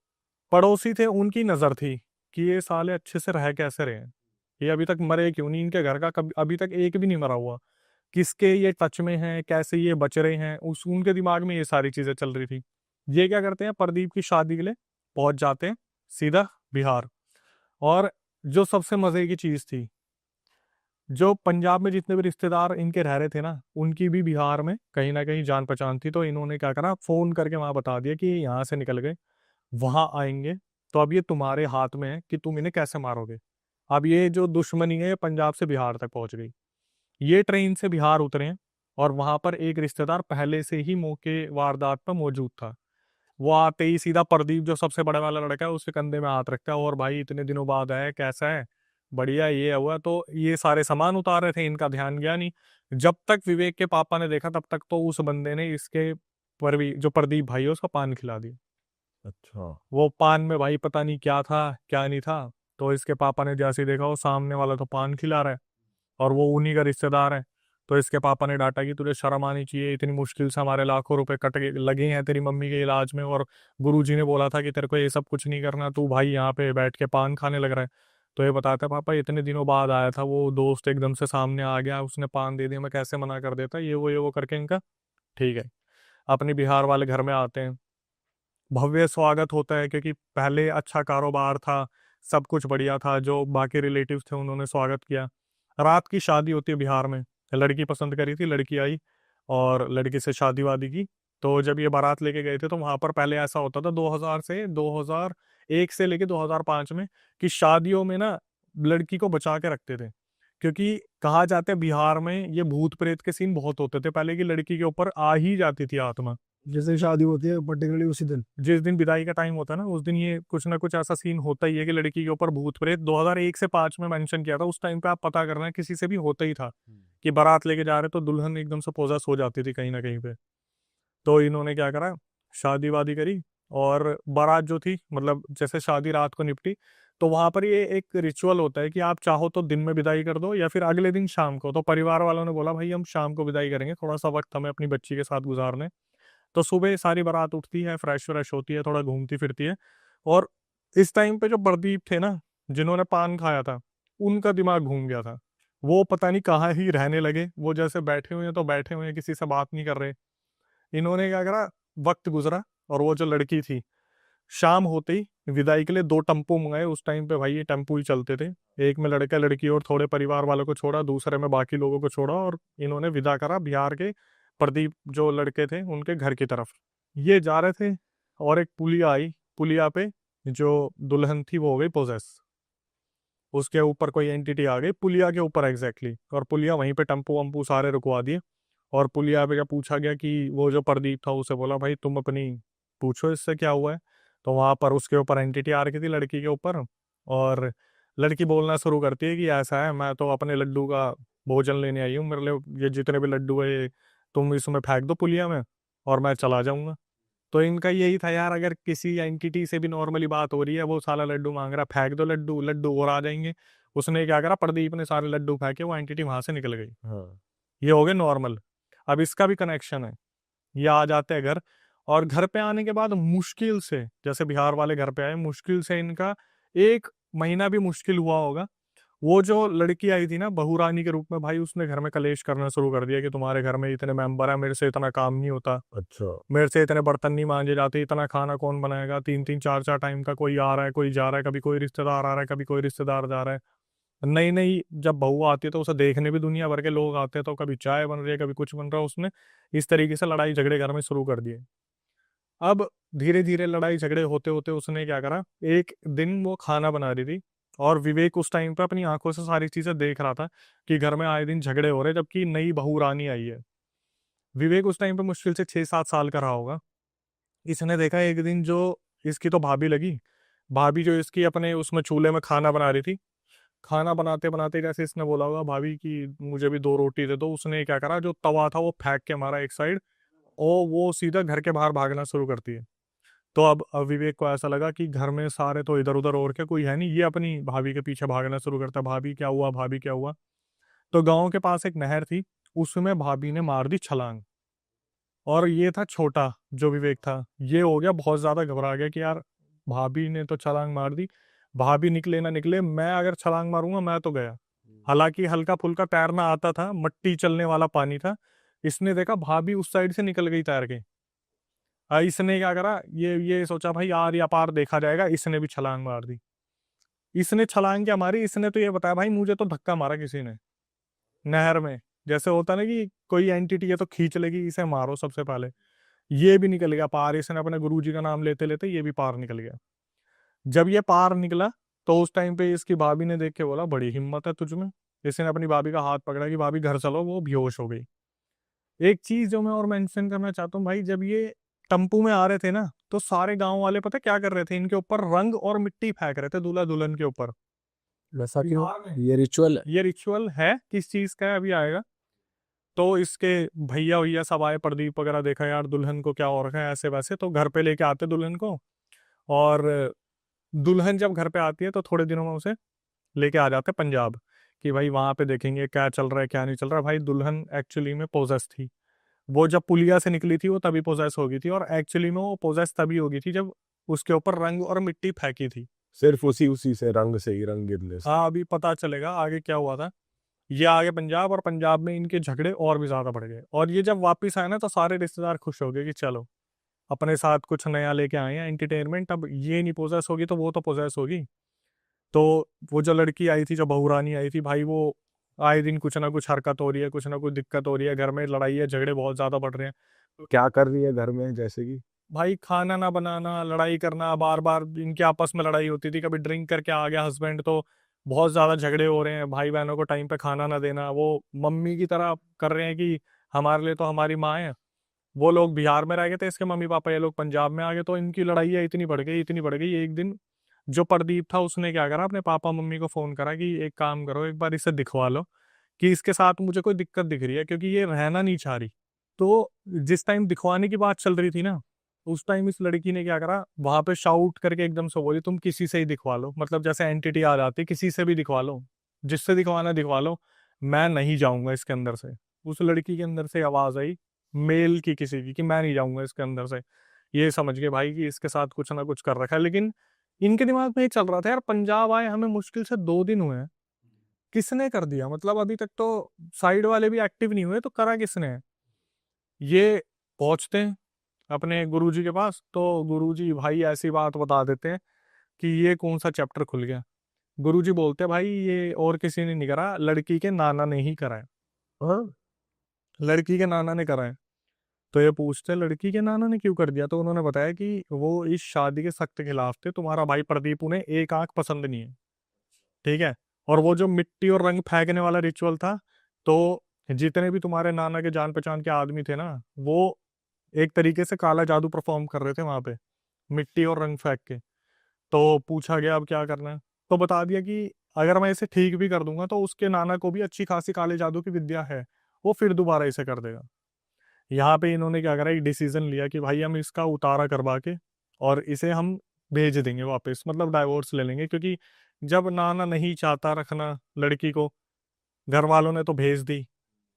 पड़ोसी थे उनकी नजर थी कि ये साले अच्छे से रह कैसे रहे हैं, ये अभी तक मरे क्यों नहीं, इनके घर का कभी अभी तक एक भी नहीं मरा हुआ, किसके ये टच में हैं, कैसे ये बच रहे हैं, उस उनके दिमाग में ये सारी चीजें चल रही थी। ये क्या करते हैं, प्रदीप की शादी के लिए पहुंच जाते हैं सीधा बिहार। और जो सबसे मजे की चीज थी, जो पंजाब में जितने भी रिश्तेदार इनके रह रहे थे ना, उनकी भी बिहार में कहीं ना कहीं जान पहचान थी। तो इन्होंने क्या करा, फोन करके वहां बता दिया कि यहाँ से निकल गए, वहां आएंगे, तो अब ये तुम्हारे हाथ में है कि तुम इन्हें कैसे मारोगे। अब ये जो दुश्मनी है ये पंजाब से बिहार तक पहुंच गई। ये ट्रेन से बिहार उतरे हैं, और वहां पर एक रिश्तेदार पहले से ही मौके वारदात पर मौजूद था। वो आते ही सीधा प्रदीप, जो सबसे बड़ा वाला लड़का है, उसके कंधे में हाथ रखता है, और भाई इतने दिनों बाद आया, कैसा है, बढ़िया, ये हुआ। तो ये सारे सामान उतार रहे थे, इनका ध्यान गया नहीं। जब तक विवेक के पापा ने देखा तब तक तो उस बंदे ने इसके जो प्रदीप भाई है उसका पान खिला दिया। अच्छा। वो पान में भाई पता नहीं क्या था क्या नहीं था। तो इसके पापा ने जैसे ही देखा, वो सामने वाला तो पान खिला रहा है, और वो उन्हीं का रिश्तेदार है। तो इसके पापा ने डांटा कि तुझे शर्म आनी चाहिए, इतनी मुश्किल से हमारे लाखों रुपए कट के लगे हैं तेरी मम्मी के इलाज में, और गुरुजी ने बोला था कि तेरे को ये सब कुछ नहीं करना, तू भाई यहाँ पे बैठ के पान खाने लग रहा है। तो ये बताता है, पापा इतने दिनों बाद आया था, वो दोस्त एकदम से सामने आ गया, उसने पान दे दिया, मैं कैसे मना कर देता, ये वो करके इनका ठीक है। अपने बिहार वाले घर में आते हैं, भव्य स्वागत होता है, क्योंकि पहले अच्छा कारोबार था, सब कुछ बढ़िया था, जो बाकी रिलेटिव्स थे उन्होंने स्वागत किया। रात की शादी होती है बिहार में, लड़की पसंद करी थी, लड़की आई और लड़की से शादी वादी की। तो जब ये बारात लेके गए थे, तो वहां पर पहले ऐसा होता था 2001 से लेके 2005 में, कि शादियों में ना लड़की को बचा के रखते थे, क्योंकि कहा जाता है बिहार में ये भूत प्रेत के सीन बहुत होते थे पहले, की लड़की के ऊपर आ ही जाती थी आत्मा। जैसे शादी होती है पर्टिकुलरली उसी दिन। जिस दिन विदाई का टाइम होता है ना, उस दिन ये कुछ ना कुछ ऐसा सीन होता ही है कि लड़की के ऊपर भूत प्रेत 2001 से 5 में मेंशन किया था, उस टाइम पे आप पता करना, किसी से भी होता ही था कि बारात लेके जा रहे तो दुल्हन एकदम से पोजेस हो जाती थी कहीं ना कहीं पे। तो इन्होंने क्या करा, शादी वादी करी, और बारात जो थी, मतलब जैसे शादी रात को निपटी, तो वहां पर ये एक रिचुअल होता है कि आप चाहो तो दिन में विदाई कर दो या फिर अगले दिन शाम को। तो परिवार वालों ने बोला भाई हम शाम को विदाई करेंगे, थोड़ा सा वक्त हमें अपनी बच्ची के साथ गुजारने। तो सुबह सारी बारात उठती है, फ्रेश व्रेश होती है, थोड़ा घूमती फिरती है। और इस टाइम पे जो प्रदीप थे ना, जिन्होंने पान खाया था, उनका दिमाग घूम गया था। वो पता नहीं कहाँ ही रहने लगे, वो जैसे बैठे हुए हैं तो बैठे हुए हैं, किसी से बात नहीं कर रहे। इन्होंने क्या करा, वक्त गुजरा, और वो जो लड़की थी, शाम होते ही विदाई के लिए 2 टेम्पो मंगाए। उस टाइम पे भाई ये टेम्पो ही चलते थे, एक में लड़का लड़की और थोड़े परिवार वालों को छोड़ा, दूसरे में बाकी लोगों को छोड़ा, और इन्होंने विदा करा बिहार के प्रदीप जो लड़के थे उनके घर की तरफ। ये जा रहे थे, और एक पुलिया आई, पुलिया पे जो दुल्हन थी वो हो गई पोजेस, उसके ऊपर कोई एंटिटी आ गई पुलिया के ऊपर एग्जैक्टली, और पुलिया वहीं पे टेम्पो वम्पू सारे रुकवा दिए। और पुलिया पे क्या पूछा गया कि वो जो प्रदीप था, उसे बोला भाई तुम अपनी पूछो इससे क्या हुआ है। तो वहां पर उसके ऊपर एंटिटी आ रखी थी लड़की के ऊपर, और लड़की बोलना शुरू करती है कि ऐसा है, मैं तो अपने लड्डू का भोजन लेने आई हूँ, मेरे लिए ये जितने भी लड्डू है ये तुम इसमें फेंक दो पुलिया में, और मैं चला जाऊंगा। तो इनका यही था यार, अगर किसी एंटिटी से भी नॉर्मली बात हो रही है, वो साला लड्डू मांग रहा, फेंक दो लड्डू, लड्डू और आ जाएंगे। उसने क्या करा, प्रदीप ने सारे लड्डू फेंके, वो एंटिटी वहां से निकल गई। हाँ। ये हो गए नॉर्मल। अब इसका भी कनेक्शन है, ये आ जाते हैं घर, और घर पे आने के बाद मुश्किल से, जैसे बिहार वाले घर पे आए, मुश्किल से इनका 1 महीना भी मुश्किल हुआ होगा। वो जो लड़की आई थी ना बहू रानी के रूप में, भाई उसने घर में कलेश करना शुरू कर दिया कि तुम्हारे घर में इतने मेंबर है, मेरे से इतना काम नहीं होता, अच्छा। मेरे से इतने बर्तन नहीं मांजे जाते, इतना खाना कौन बनाएगा, 3-3 4-4 टाइम का कोई आ रहा है कोई जा रहा है, कभी कोई रिश्तेदार आ रहा है कभी कोई रिश्तेदार जा रहा है। नई नई जब बहू आती है तो उसे देखने भी दुनिया भर के लोग आते हैं, तो कभी चाय बन रही है कभी कुछ बन रहा है, उसने इस तरीके से लड़ाई झगड़े घर में शुरू कर दिए। अब धीरे धीरे लड़ाई झगड़े होते होते उसने क्या करा, एक दिन वो खाना बना रही थी और विवेक उस टाइम पे अपनी आंखों से सारी चीजें देख रहा था कि घर में आए दिन झगड़े हो रहे, जबकि नई बहू रानी आई है। विवेक उस टाइम पे मुश्किल से 6-7 साल का रहा होगा। इसने देखा एक दिन जो इसकी तो भाभी लगी, भाभी जो इसकी अपने उसमें चूल्हे में खाना बना रही थी, खाना बनाते बनाते जैसे इसने बोला होगा भाभी कि मुझे भी 2 रोटी दे दो, उसने क्या करा, जो तवा था वो फेंक के मारा एक साइड, और वो सीधा घर के बाहर भागना शुरू करती है। तो अब विवेक को ऐसा लगा कि घर में सारे तो इधर उधर और के कोई है नहीं, ये अपनी भाभी के पीछे भागना शुरू करता, भाभी क्या हुआ, भाभी क्या हुआ। तो गांव के पास एक नहर थी, उसमें भाभी ने मार दी छलांग। और ये था छोटा जो विवेक था, ये हो गया बहुत ज्यादा घबरा गया कि यार भाभी ने तो छलांग मार दी, भाभी निकले ना निकले, मैं अगर छलांग मारूंगा मैं तो गया। हालांकि हल्का फुल्का तैरना आता था, मट्टी चलने वाला पानी था। इसने देखा भाभी उस साइड से निकल गई तैर के। इसने क्या करा, ये सोचा भाई यार या पार देखा जाएगा, इसने भी छलांग मार दी। इसने छलांग क्या मारी, इसने तो ये बताया भाई मुझे तो धक्का मारा किसी ने नहर में। जैसे होता ना कि कोई एंटिटी है तो खींच लेगी, इसे मारो सबसे पहले। ये भी निकल गया पार, इसने अपने गुरुजी का नाम लेते लेते ये भी पार निकल गया। जब ये पार निकला तो उस टाइम पे इसकी भाभी ने देख के बोला बड़ी हिम्मत है तुझ में। इसने अपनी भाभी का हाथ पकड़ा कि भाभी घर चलो, वो बेहोश हो गई। एक चीज जो मैं और मेंशन करना चाहता हूँ भाई, जब ये टम्पू में आ रहे थे ना, तो सारे गांव वाले पता क्या कर रहे थे, इनके ऊपर रंग और मिट्टी फेंक रहे थे दूल्हा दुल्हन के ऊपर। वैसा क्यों? ये रिचुअल है। ये रिचुअल है, किस चीज का है अभी आएगा। तो इसके भैया भैया सब आए, प्रदीप वगैरह, देखा यार दुल्हन को क्या हो रखा है ऐसे वैसे, तो घर पे लेके आते दुल्हन को। और दुल्हन जब घर पे आती है तो थोड़े दिनों में उसे लेके आ जाते पंजाब, कि भाई वहां पे देखेंगे क्या चल रहा है क्या नहीं चल रहा है। भाई दुल्हन एक्चुअली में पोजेस थी, वो जब पुलिया से निकली थी वो तभी पोजेस हो गई थी, और एक्चुअली में वो पोजेस तभी हो गई थी जब उसके ऊपर रंग और मिट्टी फेंकी थी। सिर्फ उसी उसी से रंग से ही, रंग गिरने से। हाँ अभी पता चलेगा आगे क्या हुआ था। ये आगे पंजाब, और पंजाब में इनके झगड़े और भी ज्यादा बढ़ गए, और ये जब वापिस आए ना तो सारे रिश्तेदार खुश हो गए कि चलो अपने साथ कुछ नया लेके आए हैं एंटरटेनमेंट। अब ये नहीं पोजेस होगी तो वो तो पोजेस होगी। तो वो जो लड़की आई थी, जो बहू रानी आई थी भाई, वो आए दिन कुछ ना कुछ हरकत हो रही है, कुछ ना कुछ दिक्कत हो रही है घर में, लड़ाई है झगड़े बहुत ज्यादा बढ़ रहे हैं। क्या कर रही है घर में, जैसे कि? भाई खाना ना बनाना, लड़ाई करना, बार बार इनके आपस में लड़ाई होती थी, कभी ड्रिंक करके आ गया हस्बैंड तो बहुत ज्यादा झगड़े हो रहे हैं, भाई बहनों को टाइम पे खाना ना देना, वो मम्मी की तरह कर रहे हैं कि हमारे लिए तो हमारी माँ है। वो लोग बिहार में रह गए थे इसके मम्मी पापा, ये लोग पंजाब में आ गए, तो इनकी लड़ाई इतनी बढ़ गई इतनी बढ़ गई। एक दिन जो प्रदीप था उसने क्या करा, अपने पापा मम्मी को फोन करा कि एक काम करो, एक बार इसे दिखवा लो कि इसके साथ मुझे कोई दिक्कत दिख रही है, क्योंकि ये रहना नहीं चाह रही। तो जिस टाइम दिखवाने की बात चल रही थी ना, उस टाइम इस लड़की ने क्या करा, वहां पे शाउट करके एकदम से बोली तुम किसी से ही दिखवा लो, मतलब जैसे एंटिटी आ जाती, किसी से भी दिखवा लो, जिससे दिखवाना दिखवा लो, मैं नहीं जाऊंगा इसके अंदर से। उस लड़की के अंदर से आवाज आई, मेल की किसी की, कि मैं नहीं जाऊंगा इसके अंदर से। ये समझ गए भाई कि इसके साथ कुछ ना कुछ कर रखा है। लेकिन इनके दिमाग में ये चल रहा था यार, पंजाब आए हमें मुश्किल से 2 दिन हुए हैं, किसने कर दिया, मतलब अभी तक तो साइड वाले भी एक्टिव नहीं हुए, तो करा किसने है? ये पहुंचते हैं अपने गुरुजी के पास, तो गुरुजी भाई ऐसी बात बता देते हैं कि ये कौन सा चैप्टर खुल गया। गुरुजी बोलते हैं भाई ये और किसी ने नहीं करा, लड़की के नाना ने ही करा है। हाँ। लड़की के नाना ने करा है। तो ये पूछते हैं लड़की के नाना ने क्यों कर दिया, तो उन्होंने बताया कि वो इस शादी के सख्त खिलाफ थे, तुम्हारा भाई प्रदीप उन्हें एक आंख पसंद नहीं है, ठीक है। और वो जो मिट्टी और रंग फेंकने वाला रिचुअल था, तो जितने भी तुम्हारे नाना के जान पहचान के आदमी थे ना, वो एक तरीके से काला जादू परफॉर्म कर रहे थे वहां पे, मिट्टी और रंग फेंक के। तो पूछा गया अब क्या करना है, तो बता दिया कि अगर मैं इसे ठीक भी कर दूंगा तो उसके नाना को भी अच्छी खासी काले जादू की विद्या है, वो फिर दोबारा इसे कर देगा। यहाँ पे इन्होंने क्या करा, एक डिसीजन लिया कि भाई हम इसका उतारा करवा के और इसे हम भेज देंगे वापस, मतलब डाइवोर्स ले लेंगे, क्योंकि जब नाना नहीं चाहता रखना लड़की को, घर वालों ने तो भेज दी,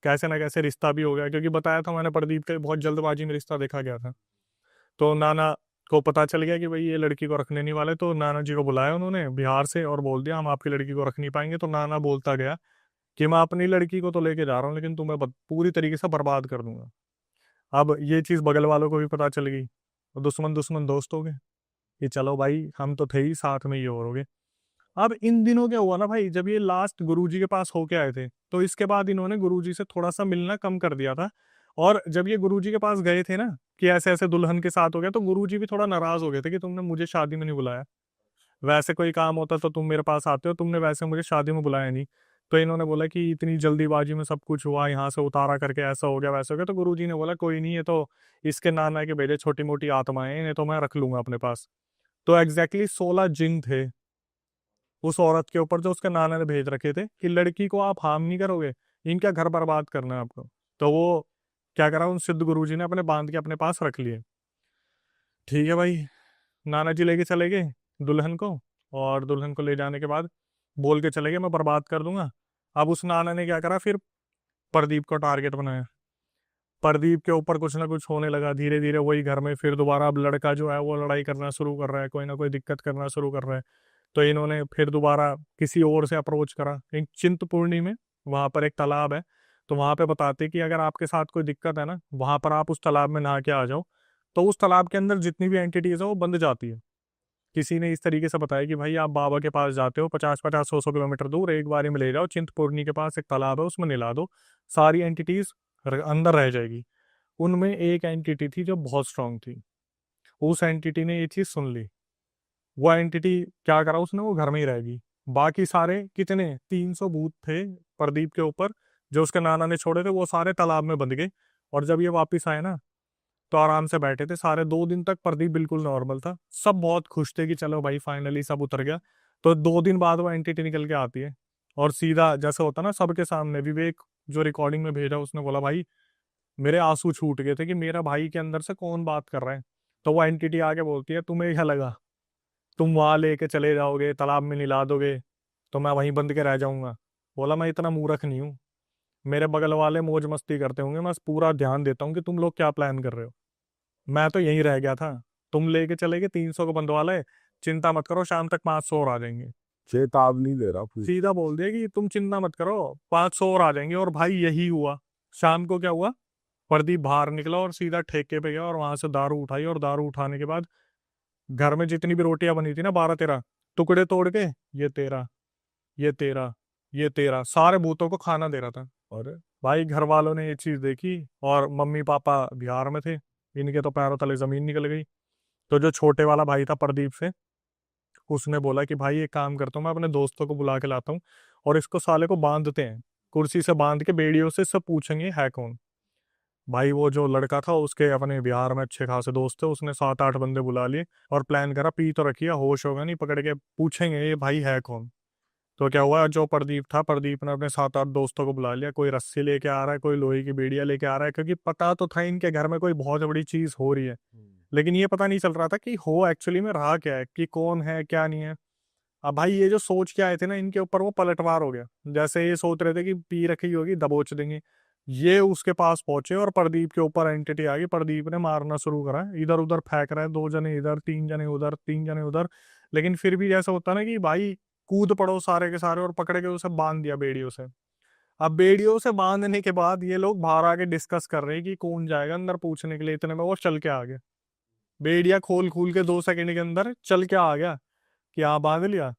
कैसे ना कैसे रिश्ता भी हो गया, क्योंकि बताया था मैंने प्रदीप के बहुत जल्दबाजी में रिश्ता देखा गया था। तो नाना को पता चल गया कि भाई ये लड़की को रखने नहीं वाले, तो नाना जी को बुलाया उन्होंने बिहार से और बोल दिया हम आपकी लड़की को रख नहीं पाएंगे। तो नाना बोलता गया कि मैं अपनी लड़की को तो लेके जा रहा हूँ, लेकिन तुम्हें पूरी तरीके से बर्बाद कर दूंगा। अब ये चीज बगल वालों को भी पता चल गई, और दुश्मन दुश्मन दोस्त हो गए कि चलो भाई हम तो थे ही साथ में, ये और हो गए। अब इन दिनों क्या हुआ ना भाई, जब ये लास्ट गुरुजी के पास होके आए थे, तो इसके बाद इन्होंने गुरुजी से थोड़ा सा मिलना कम कर दिया था। और जब ये गुरुजी के पास गए थे ना कि ऐसे ऐसे दुल्हन के साथ हो गया, तो गुरुजी भी थोड़ा नाराज हो गए थे कि तुमने मुझे शादी में नहीं बुलाया, वैसे कोई काम होता तो तुम मेरे पास आते हो, तुमने वैसे मुझे शादी में बुलाया नहीं। तो इन्होंने बोला कि इतनी जल्दीबाजी में सब कुछ हुआ, यहाँ से उतारा करके ऐसा हो गया वैसा हो गया। तो गुरुजी ने बोला कोई नहीं, ये तो इसके नाना के भेजे छोटी मोटी आत्माएं हैं, इन्हें तो मैं रख लूंगा अपने पास। तो एग्जैक्टली 16 जिन थे उस औरत के ऊपर जो उसके नाना ने भेज रखे थे कि लड़की को आप हार्म नहीं करोगे, इनका घर बर्बाद करना है आपको। तो वो क्या करा, उन सिद्ध गुरुजी ने अपने बांध के अपने पास रख लिए। ठीक है भाई, नाना जी लेके चले गए दुल्हन को, और दुल्हन को ले जाने के बाद बोल के चले गए मैं बर्बाद कर दूंगा। अब उस नाना ने क्या करा, फिर प्रदीप को टारगेट बनाया। प्रदीप के ऊपर कुछ ना कुछ होने लगा धीरे धीरे वही घर में। फिर दोबारा अब लड़का जो है वो लड़ाई करना शुरू कर रहा है, कोई ना कोई दिक्कत करना शुरू कर रहा है। तो इन्होंने फिर दोबारा किसी और से अप्रोच करा। एक चिंतपूर्णी में वहां पर एक तालाब है, तो वहां पे बताते कि अगर आपके साथ कोई दिक्कत है ना, वहां पर आप उस तालाब में नहा के आ जाओ, तो उस तालाब के अंदर जितनी भी एंटिटीज है वो बंद जाती है। किसी ने इस तरीके से बताया कि भाई आप बाबा के पास जाते हो 50-50 100-100 किलोमीटर दूर, एक बारी में ले जाओ, चिंतपूर्णी के पास एक तालाब है उसमें नहला दो, सारी एंटिटीज अंदर रह जाएगी। उनमें एक एंटिटी थी जो बहुत स्ट्रांग थी। उस एंटिटी ने ये चीज सुन ली। वो एंटिटी क्या करा उसने, वो घर में ही रहेगी। बाकी सारे कितने 300 भूत थे प्रदीप के ऊपर जो उसके नाना ने छोड़े थे, वो सारे तालाब में बंध गए। और जब ये वापिस आए ना, तो आराम से बैठे थे सारे। 2 दिन तक प्रदीप बिल्कुल नॉर्मल था, सब बहुत खुश थे कि चलो भाई फाइनली सब उतर गया। तो 2 दिन बाद वो एंटिटी निकल के आती है, और सीधा जैसे होता ना सबके सामने, विवेक जो रिकॉर्डिंग में भेजा उसने बोला भाई मेरे आंसू छूट गए थे कि मेरा भाई के अंदर से कौन बात कर रहा है। तो वो एंटिटी आके बोलती है तुम्हें क्या लगा तुम वहां लेके चले जाओगे तालाब में मिला दोगे तो मैं वहीं बंद के रह जाऊंगा। बोला मैं इतना मूर्ख नहीं हूँ, मेरे बगल वाले मौज मस्ती करते होंगे, मैं पूरा ध्यान देता हूँ कि तुम लोग क्या प्लान कर रहे हो। मैं तो यहीं रह गया था, तुम लेके चले गए 300 को बंधवा ले, चिंता मत करो शाम तक 500 और आ जाएंगे। चेतावनी दे रहा पूरी। सीधा बोल दिया कि तुम चिंता मत करो 500 और आ जाएंगे। और भाई यही हुआ। शाम को क्या हुआ, प्रदीप बाहर निकला और सीधा ठेके पे गया और वहां से दारू उठाई, और दारू उठाने के बाद घर में जितनी भी रोटियां बनी थी ना 12-13 टुकड़े तोड़ के, ये तेरा, ये तेरा, ये तेरा, सारे भूतों को खाना दे रहा था। और भाई घर वालों ने ये चीज देखी, और मम्मी पापा बिहार में थे, इनके तो पैरों तले जमीन निकल गई। तो जो छोटे वाला भाई था प्रदीप से, उसने बोला कि भाई एक काम करता हूँ, मैं अपने दोस्तों को बुला के लाता हूँ और इसको साले को बांधते हैं, कुर्सी से बांध के बेड़ियों से सब पूछेंगे है कौन। भाई वो जो लड़का था उसके अपने बिहार में अच्छे खासे दोस्त थे, उसने 7-8 बंदे बुला लिए और प्लान करा, पी तो रखिए होश होगा नहीं, पकड़ के पूछेंगे ये भाई है कौन। तो क्या हुआ, जो प्रदीप था, प्रदीप ने अपने 7-8 दोस्तों को बुला लिया, कोई रस्सी लेके आ रहा है, कोई लोहे की बेड़िया लेके आ रहा है, क्योंकि पता तो था इनके घर में कोई बहुत बड़ी चीज हो रही है। लेकिन ये पता नहीं चल रहा था कि हो एक्चुअली में रहा क्या है, कि कौन है क्या नहीं है। अब भाई ये जो सोच के आए थे ना इनके ऊपर वो पलटवार हो गया। जैसे ये सोच रहे थे कि पी रखी होगी दबोच देंगे, ये उसके पास पहुंचे और प्रदीप के ऊपर एंटिटी आ गई। प्रदीप ने मारना शुरू करा, इधर उधर फेंक रहा है, 2 जने इधर, 3 जने उधर, 3 जने उधर। लेकिन फिर भी जैसा होता ना कि भाई कूद पड़ो सारे के सारे, और पकड़ के उसे बांध दिया बेड़ियों से। अब बेड़ियों से बांधने के बाद ये लोग बाहर आके डिस्कस कर रहे हैं कि कौन जाएगा अंदर पूछने के लिए, इतने में वो चल के आ गया। बेड़िया खोल खोल के 2 सेकंड के अंदर चल के आ गया कि हाँ बांध लिया।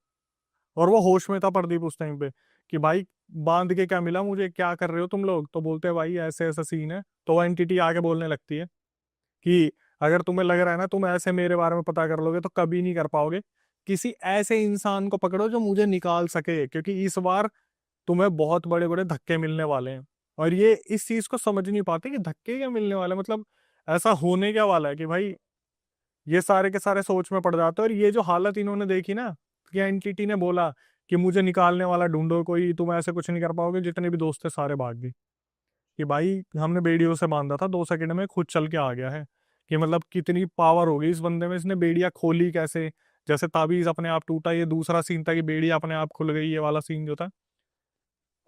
और वो होश में था प्रदीप उस टाइम पे कि भाई बांध के क्या मिला मुझे, क्या कर रहे हो तुम लोग। तो बोलते हैं भाई ऐसे ऐसा सीन है। तो वो एंटिटी आके बोलने लगती है कि अगर तुम्हें लग रहा है ना तुम ऐसे मेरे बारे में पता कर लोगे तो कभी नहीं कर पाओगे, किसी ऐसे इंसान को पकड़ो जो मुझे निकाल सके, क्योंकि इस बार तुम्हें बहुत बड़े बड़े धक्के मिलने वाले हैं। और ये इस चीज को समझ नहीं पाते कि धक्के क्या मिलने वाले हैं, मतलब ऐसा होने क्या वाला है कि भाई ये सारे के सारे सोच में पड़ जाते हैं। और ये जो हालत इन्होंने देखी ना, कि एंटिटी ने बोला कि मुझे निकालने वाला ढूंढो कोई, तुम ऐसे कुछ नहीं कर पाओगे, जितने भी दोस्त थे सारे भाग गए। कि भाई हमने बेड़ियों से बांधा था, 2 सेकंड में खुद चल के आ गया है। कि मतलब कितनी पावर हो गई इस बंदे में, इसने बेड़ियां खोली कैसे, जैसे ताबीज अपने आप टूटा। ये दूसरा सीन था कि बेड़िया अपने आप खुल गई, ये वाला सीन जो था।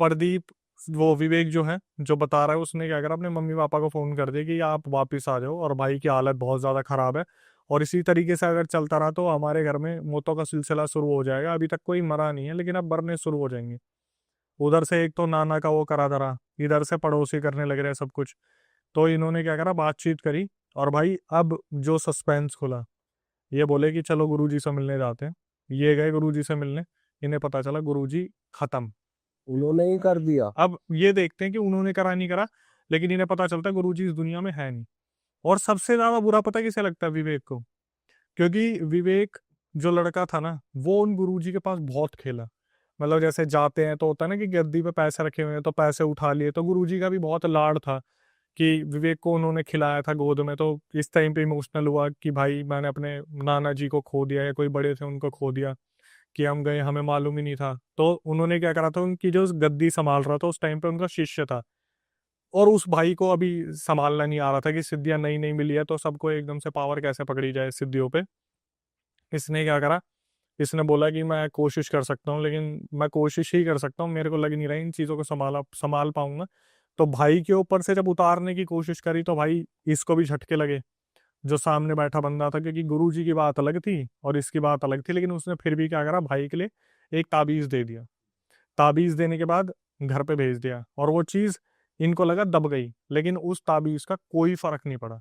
प्रदीप, वो विवेक जो है जो बता रहा है, उसने क्या करा अपने मम्मी पापा को फोन कर दिया कि आप वापिस आ जाओ और भाई की हालत बहुत ज्यादा खराब है, और इसी तरीके से अगर चलता रहा तो हमारे घर में मौतों का सिलसिला शुरू हो जाएगा। अभी तक कोई मरा नहीं है लेकिन अब मरने शुरू हो जाएंगे। उधर से एक तो नाना का वो करा धरा, इधर से पड़ोसी करने लग रहे हैं सब कुछ। तो इन्होंने क्या करा, बातचीत करी। और भाई अब जो सस्पेंस खुला, ये बोले कि चलो गुरुजी से मिलने जाते हैं। ये गए गुरुजी से मिलने। इन्हें पता चला गुरुजी खत्म। उन्होंने ही कर दिया। अब ये देखते हैं कि उन्होंने करा नहीं करा, लेकिन इन्हें पता चलता है गुरुजी इस दुनिया में है नहीं। और सबसे ज्यादा बुरा पता किसे लगता है? विवेक को। क्योंकि विवेक जो लड़का था ना, वो उन गुरुजी के पास बहुत खेला। मतलब जैसे जाते हैं तो होता है ना कि गद्दी पे पैसे रखे हुए हैं तो पैसे उठा लिए, तो गुरुजी का भी बहुत लाड था कि विवेक को उन्होंने खिलाया था गोद में। तो इस टाइम पे इमोशनल हुआ कि भाई मैंने अपने नाना जी को खो दिया, या कोई बड़े थे उनको खो दिया, कि हम गए हमें मालूम ही नहीं था। तो उन्होंने क्या करा था, उनकी जो गद्दी संभाल रहा था उस टाइम पे उनका शिष्य था, और उस भाई को अभी संभालना नहीं आ रहा था कि सिद्धियां नई नई मिली है तो सबको एकदम से पावर कैसे पकड़ी जाए सिद्धियों पे। इसने क्या करा, इसने बोला कि मैं कोशिश कर सकता हूँ, लेकिन मैं कोशिश ही कर सकता हूँ, मेरे को लग नहीं रहा इन चीज़ों को संभाल पाऊंगा। तो भाई के ऊपर से जब उतारने की कोशिश करी तो भाई इसको भी झटके लगे, जो सामने बैठा बंदा था, क्योंकि गुरुजी की बात अलग थी और इसकी बात अलग थी। लेकिन उसने फिर भी क्या करा, भाई के लिए एक ताबीज दे दिया। ताबीज देने के बाद घर पे भेज दिया, और वो चीज इनको लगा दब गई, लेकिन उस ताबीज का कोई फर्क नहीं पड़ा।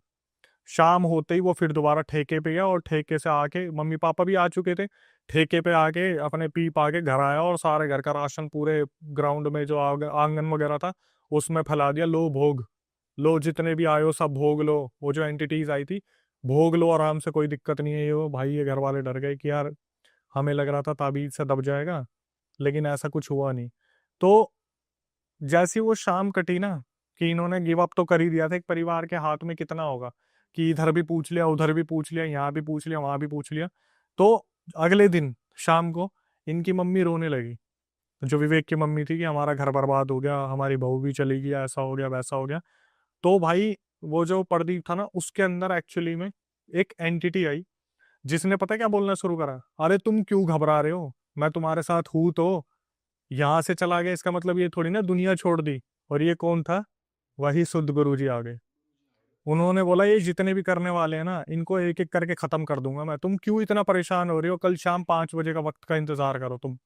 शाम होते ही वो फिर दोबारा ठेके पे गया, और ठेके से आके मम्मी पापा भी आ चुके थे, ठेके पे आके अपने पी पा के घर आया, और सारे घर का राशन पूरे ग्राउंड में जो आंगन वगैरह था उसमें फैला दिया। लो भोग लो, जितने भी आए हो सब भोग लो। वो जो एंटिटीज आई थी, भोग लो आराम से, कोई दिक्कत नहीं है। ये वो भाई, ये घर वाले डर गए कि यार हमें लग रहा था ताबीज से दब जाएगा, लेकिन ऐसा कुछ हुआ नहीं। तो जैसी वो शाम कटी ना, कि इन्होंने गिव अप तो कर ही दिया था, एक परिवार के हाथ में कितना होगा कि इधर भी पूछ लिया, उधर भी पूछ लिया, यहाँ भी पूछ लिया, वहां भी पूछ लिया। तो अगले दिन शाम को इनकी मम्मी रोने लगी, जो विवेक की मम्मी थी, कि हमारा घर बर्बाद हो गया, हमारी बहू भी चली गई, ऐसा हो गया वैसा हो गया। तो भाई वो जो प्रदीप था ना, उसके अंदर एक्चुअली में एक एंटिटी आई, जिसने पता क्या बोलना शुरू करा, अरे तुम क्यों घबरा रहे हो, मैं तुम्हारे साथ हूं तो। यहाँ से चला गया इसका मतलब ये थोड़ी ना दुनिया छोड़ दी। और ये कौन था? वही शुद्ध गुरु जी आ गए। उन्होंने बोला ये जितने भी करने वाले हैं ना, इनको एक एक करके खत्म कर दूंगा मैं, तुम क्यों इतना परेशान हो रही हो, कल शाम 5 बजे का वक्त का इंतजार करो तुम,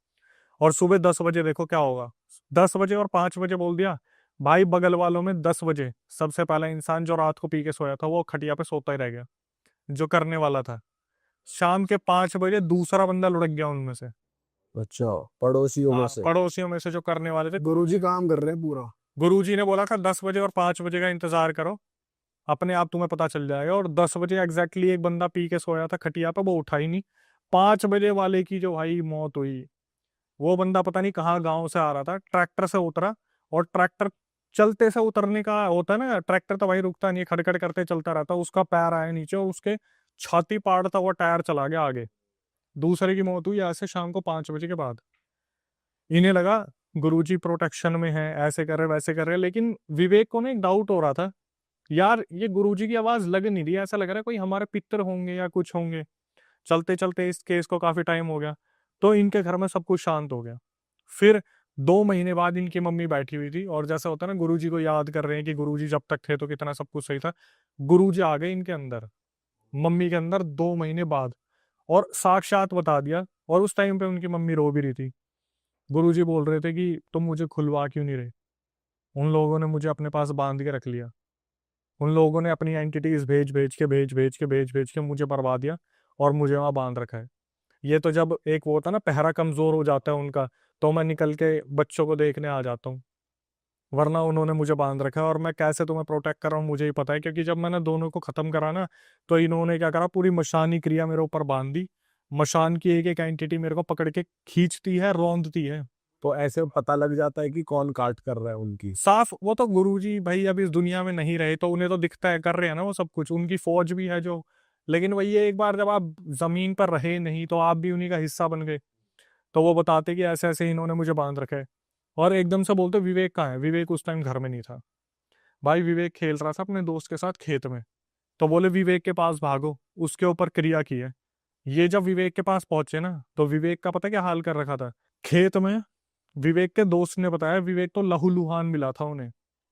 और सुबह 10 बजे देखो क्या होगा। 10 बजे और 5 बजे बोल दिया। भाई बगल वालों में 10 बजे सबसे पहला इंसान जो रात को पी के सोया था वो खटिया पे सोता ही रह गया, जो करने वाला था। शाम के 5 बजे दूसरा बंदा लुढ़क गया उनमें से। अच्छा, पड़ोसियों में हाँ, से। पड़ोसियों में से जो करने वाले थे। गुरुजी काम कर रहे हैं पूरा। गुरुजी ने बोला था 10 बजे और 5 बजे का इंतजार करो, अपने आप तुम्हें पता चल जाएगा। और 10 बजे एग्जैक्टली एक बंदा पी के सोया था खटिया पे, वो उठा ही नहीं। 5 बजे वाले की जो भाई मौत हुई, वो बंदा पता नहीं कहाँ गांव से आ रहा था, ट्रैक्टर से उतरा, और ट्रैक्टर चलते से उतरने का होता है ना, ट्रैक्टर तो भाई रुकता नहीं है, खड़खड़ करते चलता रहता, उसका पैर आया नीचे और उसके छाती पाड़ता हुआ टायर चला गया आगे। दूसरे की मौत हुई ऐसे शाम को 5 बजे के बाद। इन्हें लगा गुरुजी प्रोटेक्शन में है, ऐसे कर रहे वैसे कर रहे, लेकिन विवेक को ना एक डाउट हो रहा था, यार ये गुरुजी की आवाज लग नहीं रही, ऐसा लग रहा है कोई हमारे पितर होंगे या कुछ होंगे। चलते चलते इस केस को काफी टाइम हो गया, तो इनके घर में सब कुछ शांत हो गया। फिर 2 महीने बाद इनकी मम्मी बैठी हुई थी, और जैसा होता है ना, गुरुजी को याद कर रहे हैं कि गुरुजी जब तक थे तो कितना सब कुछ सही था। गुरुजी आ गए इनके अंदर, मम्मी के अंदर 2 महीने बाद, और साक्षात बता दिया। और उस टाइम पे उनकी मम्मी रो भी रही थी। गुरुजी बोल रहे थे कि तुम मुझे खुलवा क्यों नहीं रहे, उन लोगों ने मुझे अपने पास बांध के रख लिया, उन लोगों ने अपनी एंटिटीज भेज के मुझे मरवा दिया, और मुझे वहां बांध रखा है। ये तो जब एक वो होता है ना, पहरा कमजोर हो जाता है उनका, तो मैं निकल के बच्चों को देखने आ जाता हूँ, वरना उन्होंने मुझे बांध रखा है। और मैं कैसे तुम्हें प्रोटेक्ट कर रहा हूँ मुझे ही पता है, क्योंकि जब मैंने दोनों को खत्म करा ना, तो इन्होंने क्या करा, पूरी मशानी क्रिया मेरे ऊपर बांध दी। मशान की एक एक एंटिटी मेरे को पकड़ के खींचती है, रौंदती है। तो ऐसे पता लग जाता है कि कौन काट कर रहा है उनकी। साफ, वो तो गुरुजी भाई अब इस दुनिया में नहीं रहे, तो उन्हें तो दिखता है, कर रहे हैं ना वो सब कुछ, उनकी फौज भी है जो। लेकिन वही है, एक बार जब आप जमीन पर रहे नहीं तो आप भी उन्हीं का हिस्सा बन गए। तो वो बताते कि ऐसे ऐसे इन्होंने मुझे बांध रखा है। और एकदम से बोलते विवेक कहाँ है, विवेक उस टाइम घर में नहीं था। भाई विवेक खेल रहा था अपने दोस्त के साथ खेत में। तो बोले विवेक के पास भागो, उसके ऊपर क्रिया की है। ये जब विवेक के पास पहुंचे ना, तो विवेक का पता क्या हाल कर रखा था खेत में। विवेक के दोस्त ने बताया, विवेक तो लहूलुहान मिला था उन्हें,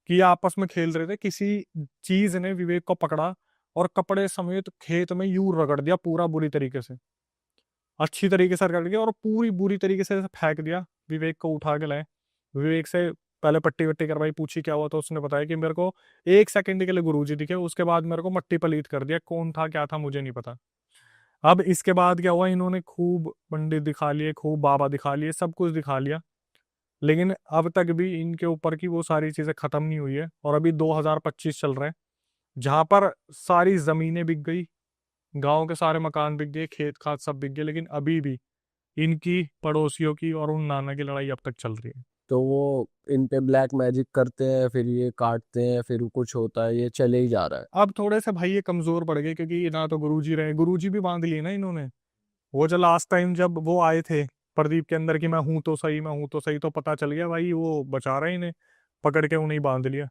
कि ये आपस में खेल रहे थे, किसी चीज ने विवेक को पकड़ा और कपड़े समेत खेत में यूं रगड़ दिया पूरा, बुरी तरीके से, अच्छी तरीके से रगड़ दिया और पूरी बुरी तरीके से फेंक दिया। विवेक को उठा के लाए, विवेक से पहले पट्टी वट्टी करवाई, पूछी क्या हुआ, तो उसने बताया कि मेरे को 1 सेकंड के लिए गुरुजी दिखे, उसके बाद मेरे को मट्टी पलीत कर दिया, कौन था क्या था मुझे नहीं पता। अब इसके बाद क्या हुआ, इन्होंने खूब पंडित दिखा लिए, खूब बाबा दिखा लिए, सब कुछ दिखा लिया, लेकिन अब तक भी इनके ऊपर की वो सारी चीजें खत्म नहीं हुई है। और अभी 2025 चल रहा है, जहां पर सारी जमीनें बिक गई, गांव के सारे मकान बिक गए, खेत खाद सब बिक गए, लेकिन अभी भी इनकी, पड़ोसियों की और उन नाना की लड़ाई अब तक चल रही है। तो वो इन पे ब्लैक मैजिक करते हैं, फिर ये काटते हैं, फिर कुछ होता है, ये चले ही जा रहा है। अब थोड़े से भाई ये कमजोर पड़ गए, क्योंकि ना तो गुरुजी रहे, गुरुजी भी बांध लिए ना इन्होंने। वो जो लास्ट टाइम जब वो आए थे प्रदीप के अंदर कि मैं हूं तो सही, मैं हूं तो सही, तो पता चल गया भाई वो बचा रहे इन्हें, पकड़ के उन्हें ही बांध लिया।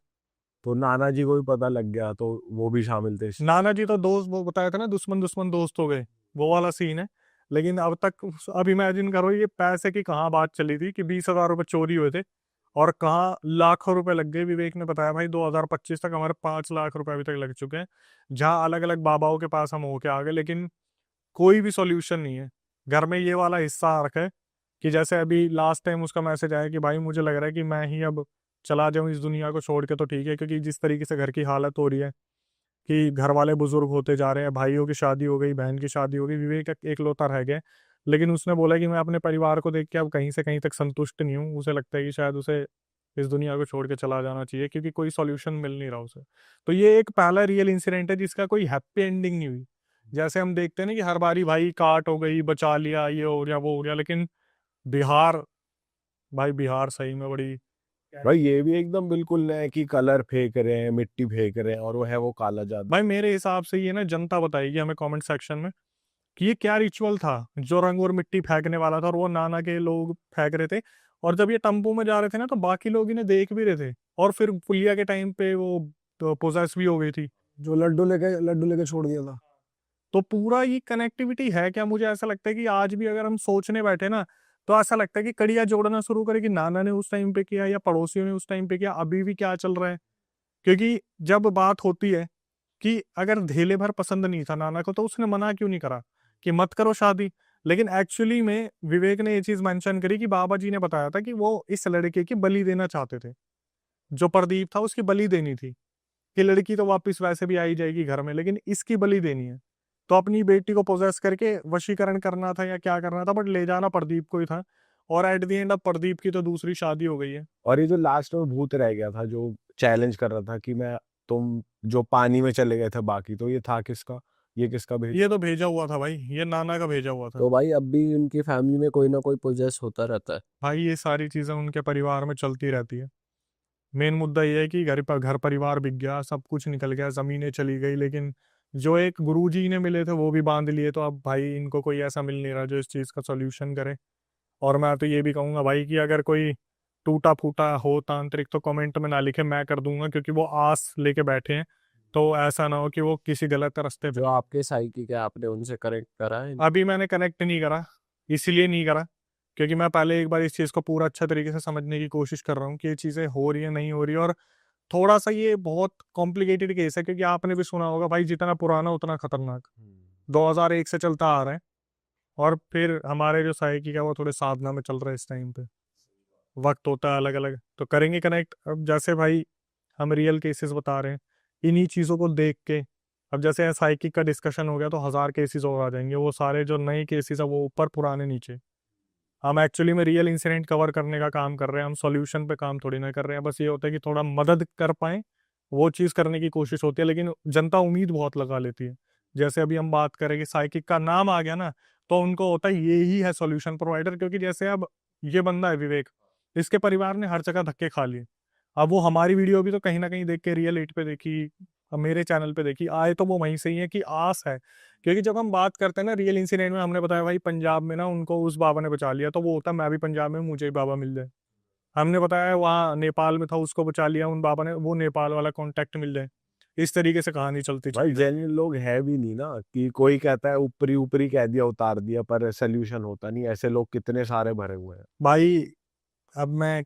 तो नाना जी को भी पता लग गया, तो वो भी शामिल थे नाना जी तो दोस्त, वो बताया था ना, दुश्मन दुश्मन दोस्त हो गए, वो वाला सीन है। लेकिन अब तक, अब इमेजिन करो ये पैसे की कहाँ बात चली थी कि 20,000 रुपए चोरी हुए थे, और कहाँ लाखों रुपए लग गए। विवेक ने बताया भाई 2025 तक हमारे 5 लाख रुपए अभी तक लग चुके हैं, जहाँ अलग अलग बाबाओं के पास हम होके आ गए, लेकिन कोई भी सॉल्यूशन नहीं है। घर में ये वाला हिस्सा आ रखा है कि जैसे अभी लास्ट टाइम उसका मैसेज आया कि भाई मुझे लग रहा है कि मैं ही अब चला जाऊं इस दुनिया को छोड़ के, तो ठीक है, क्योंकि जिस तरीके से घर की हालत हो रही है कि घर वाले बुजुर्ग होते जा रहे हैं, भाइयों की शादी हो गई, बहन की शादी हो गई, विवेक एकलौता रह गया। लेकिन उसने बोला कि मैं अपने परिवार को देख के अब कहीं से कहीं तक संतुष्ट नहीं हूँ, उसे लगता है कि शायद उसे इस दुनिया को छोड़ के चला जाना चाहिए, क्योंकि कोई सॉल्यूशन मिल नहीं रहा उसे। तो ये एक पहला रियल इंसिडेंट है जिसका कोई हैप्पी एंडिंग नहीं हुई। जैसे हम देखते हैं ना कि हर बारी भाई काट हो गई, बचा लिया, ये हो गया, वो हो गया, लेकिन बिहार, भाई बिहार सही में बड़ी। भाई। ये भी एकदम बिल्कुल नया है कि कलर फेंक रहे हैं, मिट्टी फेंक रहे हैं, और वो है वो काला जादू। भाई मेरे हिसाब से ये ना जनता बताएगी हमें कमेंट सेक्शन में कि ये क्या रिचुअल था जो रंग और मिट्टी फेंकने वाला था, और वो नाना के लोग फेंक रहे थे। और जब ये टम्पू में जा रहे थे ना, तो बाकी लोग इन्हें देख भी रहे थे, और फिर पुलिया के टाइम पे वो तो पोजेस भी हो गई थी। जो लड्डू लेके छोड़ दिया था। तो पूरा ये कनेक्टिविटी है क्या? मुझे ऐसा लगता है कि आज भी अगर हम सोचने बैठे ना, तो ऐसा लगता है कि कड़ियां जोड़ना शुरू करें कि नाना ने उस टाइम पे किया या पड़ोसियों ने उस टाइम पे किया, अभी भी क्या चल रहा है। क्योंकि जब बात होती है कि अगर धेले भर पसंद नहीं था नाना को, तो उसने मना क्यों नहीं करा कि मत करो शादी। लेकिन एक्चुअली में विवेक ने ये चीज मेंशन करी कि बाबा जी ने बताया था कि वो इस लड़के की बलि देना चाहते थे, जो प्रदीप था उसकी बलि देनी थी, कि लड़की तो वापस वैसे भी आई जाएगी घर में, लेकिन इसकी बलि देनी है। तो अपनी बेटी को पोजेस करके वशीकरण करना था या क्या करना था, बट ले जाना प्रदीप को ही था। और एट द एंड अब प्रदीप की तो दूसरी शादी हो गई है। और ये जो लास्ट में भूत रह गया था, जो चैलेंज कर रहा था कि मैं, तुम जो पानी में चले गए थे बाकी, तो ये था किसका? ये किसका भेज? ये तो भेजा हुआ था भाई, ये नाना का भेजा हुआ था। तो भाई अब भी उनकी फैमिली में कोई ना कोई पोजेस होता रहता है। भाई ये सारी चीजें उनके परिवार में चलती रहती है। मेन मुद्दा ये है कि घर परिवार बिक गया, सब कुछ निकल गया, जमीनें चली गई, लेकिन जो एक गुरुजी ने मिले थे वो भी बांध लिए। तो अब भाई इनको कोई ऐसा मिल नहीं रहा जो इस चीज का सॉल्यूशन करे। और मैं तो ये भी कहूंगा भाई कि अगर कोई टूटा फूटा हो तांत्रिक, तो कमेंट में ना लिखे, मैं कर दूंगा, क्योंकि वो आस लेके बैठे हैं। तो ऐसा ना हो कि वो किसी गलत रास्ते पे। जो आपके साइकिक है, आपने उनसे कनेक्ट करा है? अभी मैंने कनेक्ट नहीं करा, इसीलिए नहीं करा क्योंकि मैं पहले एक बार इस चीज को पूरा अच्छा तरीके से समझने की कोशिश कर रहा हूँ कि ये चीजें हो रही है नहीं हो रही है। और थोड़ा सा ये बहुत कॉम्प्लिकेटेड केस है, क्योंकि आपने भी सुना होगा भाई, जितना पुराना उतना खतरनाक। 2001 से चलता आ रहा है, और फिर हमारे जो साइकिक है वो थोड़े साधना में चल रहा है इस टाइम पे। वक्त होता है अलग अलग, तो करेंगे कनेक्ट। अब जैसे भाई हम रियल केसेस बता रहे हैं, इन्हीं चीजों को देख के, अब जैसे साइकिक का डिस्कशन हो गया तो 1000 केसेस और आ जाएंगे, वो सारे जो नए केसेस है वो ऊपर, पुराने नीचे। हम एक्चुअली में रियल इंसिडेंट कवर करने का काम कर रहे हैं, हम सॉल्यूशन पे काम थोड़ी ना कर रहे हैं। बस ये होता है कि थोड़ा मदद कर पाए, वो चीज करने की कोशिश होती है, लेकिन जनता उम्मीद बहुत लगा लेती है। जैसे अभी हम बात करें कि साइकिक का नाम आ गया ना, तो उनको होता है ये ही है सॉल्यूशन प्रोवाइडर। क्योंकि जैसे अब ये बंदा है विवेक, इसके परिवार ने हर जगह धक्के खा लिए। अब वो हमारी वीडियो भी तो कहीं ना कहीं देख के, रियल एट पे देखी, अब मेरे चैनल पे देखी, आए तो वो वहीं से ही है कि आस है। क्योंकि जब हम बात करते हैं ना रियल इंसिडेंट में, हमने बताया भाई पंजाब में ना उनको उस बाबा ने बचा लिया, तो वो होता मैं भी पंजाब में हूं, मुझे भी बाबा मिल जाए। हमने बताया वहाँ नेपाल में था, उसको बचा लिया उन बाबा ने, वो नेपाल वाला कॉन्टेक्ट मिल जाए। इस तरीके से कहानी चलती भाई चली जाती। जेन्युइन लोग है भी नहीं ना, कि कोई कहता है ऊपरी ऊपरी कह दिया, उतार दिया, पर सोल्यूशन होता नहीं। ऐसे लोग कितने सारे भरे हुए हैं। भाई अब मैं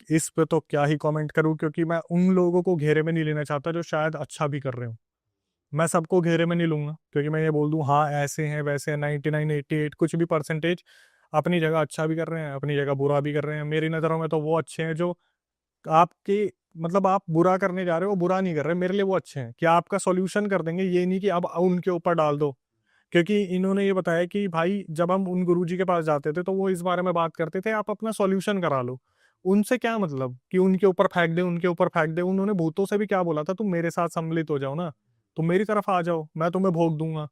इस पे तो क्या ही कमेंट करूं, क्योंकि मैं उन लोगों को घेरे में नहीं लेना चाहता जो शायद अच्छा भी कर रहे हो। मैं सबको घेरे में नहीं लूंगा, क्योंकि मैं ये बोल दूं हाँ ऐसे हैं वैसे हैं, 99 88 कुछ भी परसेंटेज अपनी जगह अच्छा भी कर रहे हैं, अपनी जगह बुरा भी कर रहे हैं। मेरी नज़रों में तो वो अच्छे हैं जो आपके, मतलब आप बुरा करने जा रहे हो, वो बुरा नहीं कर रहे, मेरे लिए वो अच्छे हैं कि आपका सॉल्यूशन कर देंगे। ये नहीं कि अब उनके ऊपर डाल दो क्योंकि इन्होंने ये बताया कि भाई जब हम उन गुरुजी के पास जाते थे तो वो इस बारे में बात करते थे, आप अपना सॉल्यूशन करा लो। उनसे क्या मतलब कि उनके ऊपर फेंक दे, उनके ऊपर फेंक दे। उन्होंने भूतों से भी क्या बोला था, तुम मेरे साथ सम्मिलित हो जाओ ना, तुम मेरी तरफ आ जाओ, मैं तुम्हें भोग दूंगा।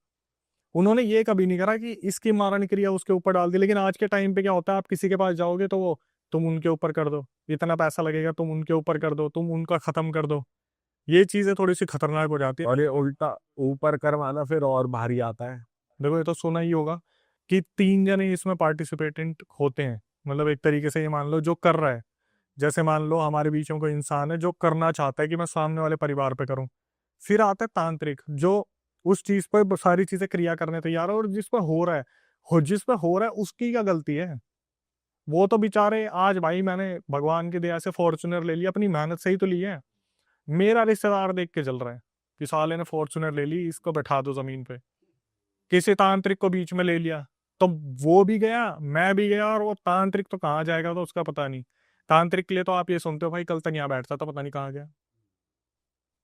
उन्होंने ये कभी नहीं करा कि इसकी मारण क्रिया उसके ऊपर डाल दी। लेकिन आज के टाइम पे क्या होता है, आप किसी के पास जाओगे तो वो तुम उनके ऊपर कर दो, इतना पैसा लगेगा, तुम उनके ऊपर कर दो, तुम उनका खत्म कर दो। ये चीजें थोड़ी सी खतरनाक हो जाती है। और ये उल्टा ऊपर करवाना फिर और भारी आता है। देखो, ये तो सुना ही होगा कि 3 जने इसमें पार्टिसिपेटेंट होते हैं। मतलब एक तरीके से ये मान लो जो कर रहा है, जैसे मान लो हमारे बीच में कोई इंसान है जो करना चाहता है कि मैं सामने वाले परिवार पे करूं। फिर आता है तांत्रिक, जो उस चीज पर सारी चीजें क्रिया करने तैयार है, और जिस पर हो रहा है, जिस पर हो रहा है उसकी क्या गलती है। वो तो बेचारे, आज भाई मैंने भगवान की दया से फॉर्चुनर ले लिया, अपनी मेहनत से ही तो ली है। मेरा रिश्तेदार देख के चल रहा है कि साले ने फॉर्चुनर ले ली, इसको बैठा दो जमीन पे। किसी तांत्रिक को बीच में ले लिया, तो वो भी गया, मैं भी गया, और वो तांत्रिक तो कहाँ जाएगा तो उसका पता नहीं। तांत्रिक के लिए तो आप ये सुनते हो भाई कल तक यहाँ बैठता था, पता नहीं कहाँ गया।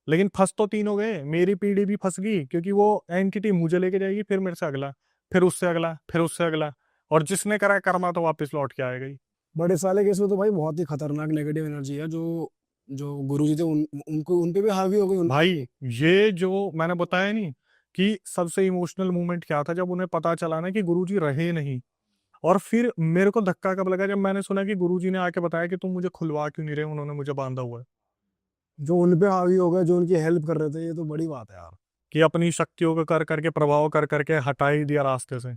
लेकिन फंस तो तीनों गए, मेरी पीढ़ी भी फंस गई, क्योंकि वो एंटिटी मुझे लेके जाएगी, फिर मेरे से अगला, फिर उससे अगला, फिर उससे अगला, और जिसने करा है कर्मा तो वापस लौट के आएगा ही। बड़े साले केस में तो भाई बहुत ही खतरनाक नेगेटिव एनर्जी है, जो जो गुरुजी थे उनको उन पे भी हावी हो गई भाई ये जो मैंने बताया नहीं कि सबसे इमोशनल मोमेंट क्या था, जब उन्हें पता चला ना कि गुरुजी रहे नहीं। और फिर मेरे को धक्का कब लगा, जब मैंने सुना कि गुरुजी ने आके बताया कि तुम मुझे खुलवा क्यों नहीं रहे, उन्होंने मुझे बांधा हुआ है। जो उन पे हावी हो गए, जो उनकी हेल्प कर रहे थे, ये तो बड़ी बात है यार। कि अपनी शक्तियों को कर करके, प्रभाव कर करके हटा ही दिया रास्ते से।